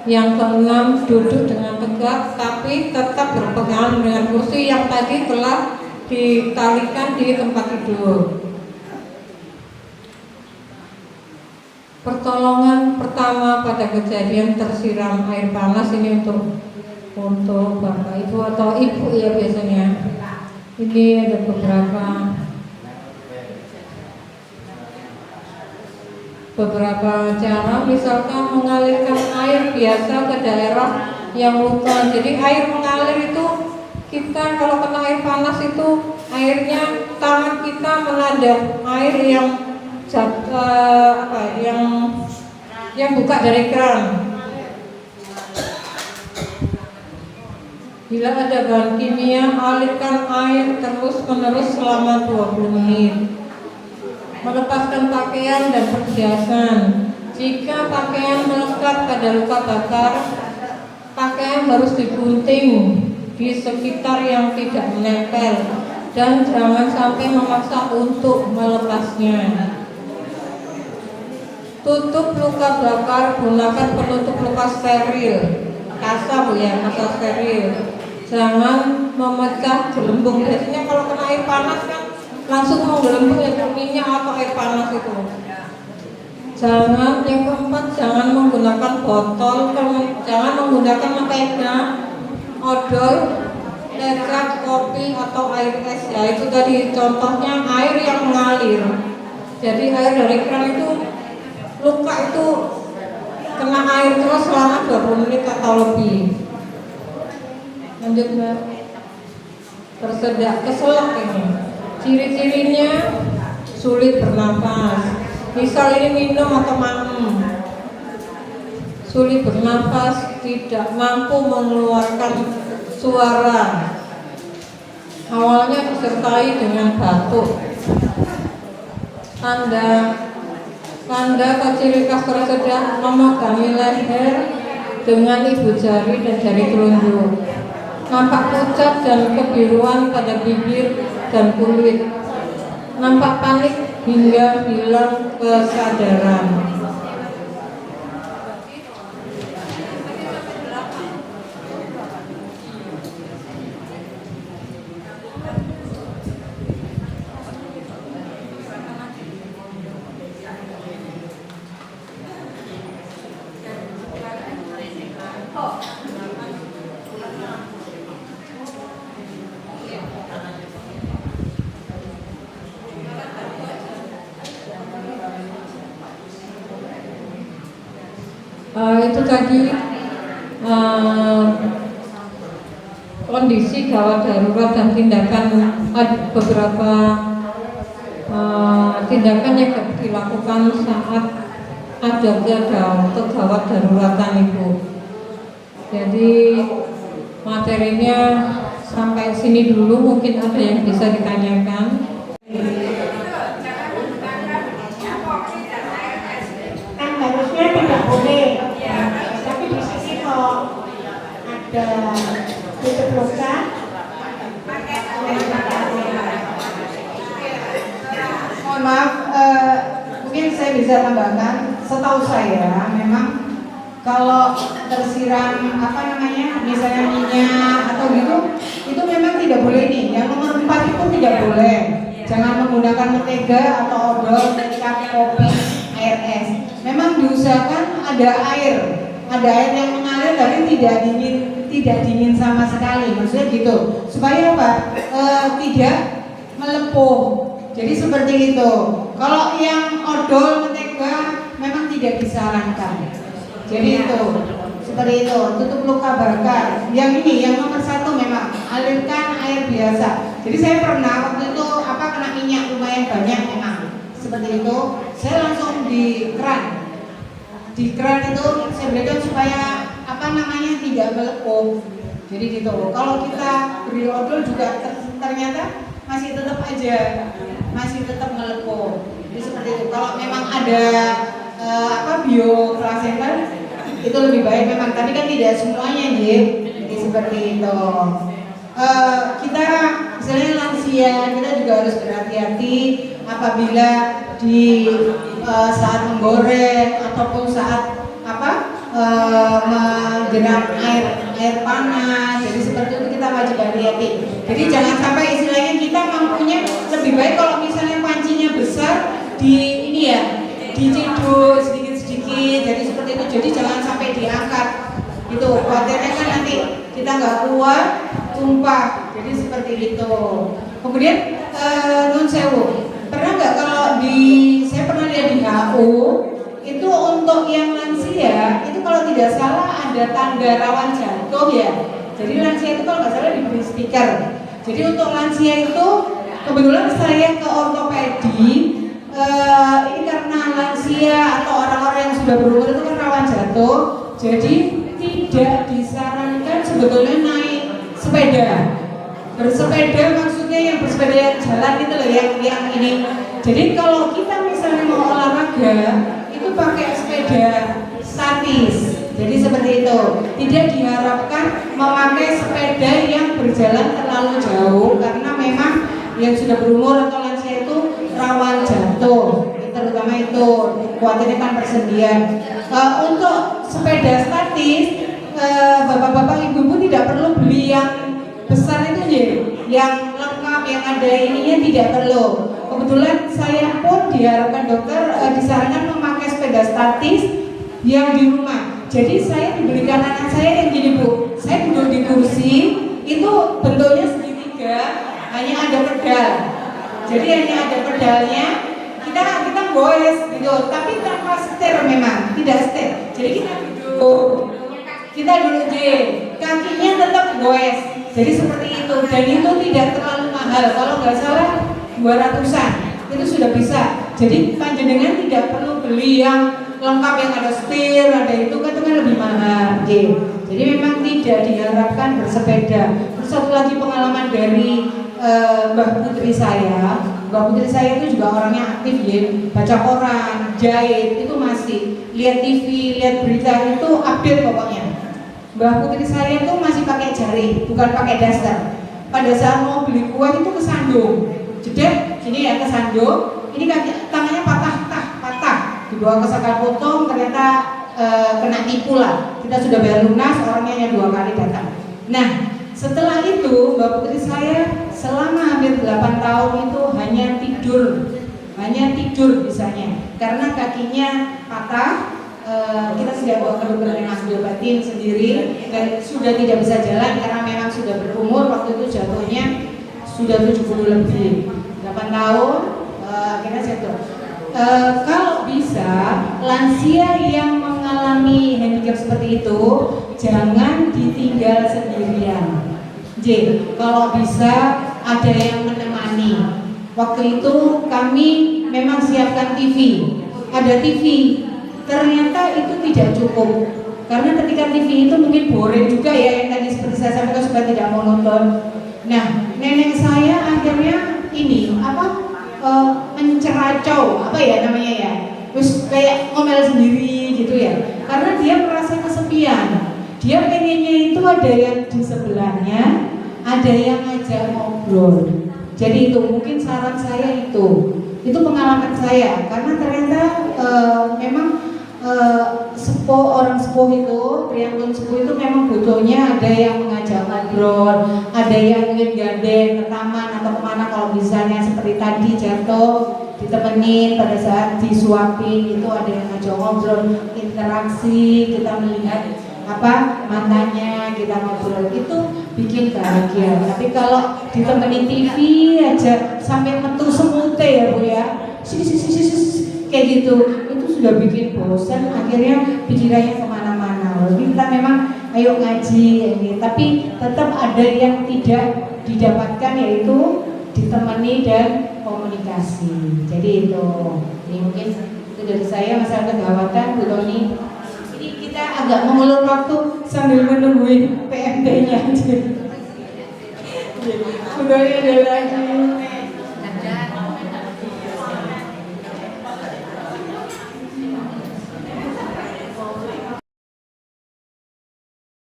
Yang keenam duduk dengan tegak tapi tetap berpegangan dengan kursi yang tadi telah ditalikan di tempat tidur. Pertolongan pertama pada kejadian tersiram air panas ini untuk bapak ibu atau ibu ya biasanya. Ini ada beberapa cara, misalkan mengalirkan air biasa ke daerah yang luka. Jadi air mengalir itu kita kalau kena air panas itu airnya tangan kita menadah air yang buka dari keran. Bila ada bahan kimia, alirkan air terus-menerus selama 20 menit. Melepaskan pakaian dan perhiasan. Jika pakaian melekat pada luka bakar, pakaian harus digunting di sekitar yang tidak menempel dan jangan sampai memaksa untuk melepasnya. Tutup luka bakar, gunakan penutup luka steril, kasa steril. Jangan memecah gelembung. Biasanya kalau kena air panas kan langsung mau gelembung ya, minyak atau air panas itu. Yang keempat, jangan menggunakan botol, jangan menggunakan mentega, odol, lecet, kopi atau air es. Ya itu tadi contohnya air yang mengalir. Jadi air dari keran itu, luka itu kena air terus selama 20 menit atau lebih. Lanjut Mbak. Tersedak, keselak ini. Ciri-cirinya sulit bernapas. Misal ini minum atau makan. Sulit bernapas, tidak mampu mengeluarkan suara. Awalnya disertai dengan batuk. Tanda atau ciri khas tersedak, memegangi leher dengan ibu jari dan jari telunjuk. Nampak pucat dan kebiruan pada bibir dan kulit. Nampak panik hingga hilang kesadaran. Itu tadi kondisi gawat darurat dan beberapa tindakan yang dilakukan saat ada gawat daruratan itu. Jadi materinya sampai sini dulu, mungkin ada yang bisa ditanyakan. Kan harusnya tidak boleh, tapi di sini kok ada tutup luka. Mohon maaf, mungkin saya bisa tambahkan. Setahu saya memang kalau tersiram misalnya minyak atau gitu, itu memang tidak boleh nih. Yang nomor 4 itu tidak boleh. Jangan menggunakan mentega atau odol, kecap, kopi, air es. Memang diusahakan ada air yang mengalir tapi tidak dingin sama sekali. Maksudnya gitu, supaya apa? Tidak melepuh. Jadi seperti itu. Kalau yang odol, mentega memang tidak disarankan. Jadi itu seperti itu. Tutup luka bakar. Yang ini yang nomor 1 memang alirkan air biasa. Jadi saya pernah waktu itu kena minyak lumayan banyak memang seperti itu. Saya langsung di keran. Di keran itu saya berikan supaya tidak melepuh. Jadi gitu. Kalau kita beri odol juga ternyata masih tetap melepuh. Jadi seperti itu. Kalau memang ada bioplasenta itu lebih baik memang, tapi kan tidak semuanya, jadi seperti itu. Kita misalnya lansia, kita juga harus berhati-hati apabila di saat menggoreng ataupun saat menjeram air panas. Jadi seperti itu kita wajib hati-hati. Jadi jangan sampai istilahnya kita mampunya lebih baik kalau misalnya pancinya besar diciduk sedikit-sedikit. Jadi seperti itu. Jadi jangan sampai diangkat. Itu khawatirnya kan nanti kita nggak kuat tumpah. Jadi seperti itu. Kemudian nun sewu. Pernah nggak kalau saya pernah lihat di HU itu untuk yang lansia itu kalau tidak salah ada tanda rawan jatuh ya. Jadi lansia itu kalau nggak salah diberi stiker. Jadi untuk lansia itu kebetulan saya ke ortopedi ini karena lansia atau orang-orang yang sudah berumur itu kan rawan jatuh. Jadi tidak disarankan sebetulnya naik sepeda. Bersepeda maksudnya yang bersepeda jalan itu loh yang ini. Jadi kalau kita misalnya mau olahraga itu pakai sepeda statis. Jadi seperti itu. Tidak diharapkan memakai sepeda yang berjalan terlalu jauh karena memang yang sudah berumur atau lansia itu rawan jatuh. Terutama itu khawatirnya kan persendian. Untuk sepeda statis bapak-bapak ibu-ibu tidak perlu beli yang besar itu aja, yang lengkap, yang ada ininya tidak perlu. Kebetulan saya pun diharapkan dokter disarankan memakai sepeda statis yang di rumah. Jadi saya diberikan anak saya yang gini Bu, saya duduk di kursi itu bentuknya segitiga, hanya ada pedal. Jadi hanya ada pedalnya, kita goes gitu, tapi tanpa setir memang, tidak setir. Jadi kita duduk J, kakinya tetap goes. Jadi seperti itu, dan itu tidak terlalu mahal. Kalau nggak salah 200-an itu sudah bisa. Jadi panjenengan tidak perlu beli yang lengkap yang ada setir, ada itu kan lebih mahal. Jadi memang tidak diharapkan bersepeda. Terus satu lagi pengalaman dari Mbah Putri saya. Mbah Putri saya itu juga orangnya aktif baca koran, jahit, itu masih lihat TV, lihat berita itu update pokoknya. Mbah Putri saya itu masih pakai jari, bukan pakai daster. Pada saat mau beli kue itu kesandung, jedek, ini ya kesandung. Ini kaki tangannya patah, dibawa ke sakal potong, ternyata kena tipu lah. Kita sudah bayar lunas, orangnya hanya 2 kali datang. Nah, setelah itu Mbak Putri saya selama hampir 8 tahun itu hanya tidur bisanya, karena kakinya patah. Kita sudah bawa ke dokter yang diobatin sendiri dan sudah tidak bisa jalan karena memang sudah berumur. Waktu itu jatuhnya sudah 70 lebih, 8 tahun akhirnya jatuh. Kalau bisa lansia yang mengalami handicap seperti itu jangan ditinggal sendirian. Kalau bisa ada yang menemani. Waktu itu kami memang siapkan TV, ada TV. Ternyata itu tidak cukup karena ketika TV itu mungkin boring juga ya, yang tadi seperti saya sampaikan supaya tidak monoton. Nah, nenek saya akhirnya menceracau namanya ya, terus kayak ngomel sendiri gitu ya, karena dia merasa kesepian. Dia pengennya itu ada yang di sebelahnya, ada yang ngajak ngobrol. Jadi itu mungkin saran saya itu pengalaman saya, karena ternyata memang orang sepuh itu, triathlon sepuh itu memang butuhnya ada yang mengajak ngobrol, ada yang ingin gandeng ke taman atau kemana kalau misalnya seperti tadi jatuh ditemenin pada saat disuapin, itu ada yang ngajak ngobrol, interaksi, kita melihat matanya, kita ngobrol, itu bikin bahagia. Tapi kalau ditemenin TV aja sampai metu semute ya Bu ya, kayak gitu, itu sudah bikin bosan, akhirnya pikirannya kemana-mana. Jadi kita memang ayo ngaji tapi tetap ada yang tidak didapatkan, yaitu ditemani dan komunikasi. Jadi itu, ini mungkin itu dari saya masalah kegawatan Bu Toni. Ini kita agak mengulur waktu sambil menungguin PMD-nya aja. Bu Toni ada lagi.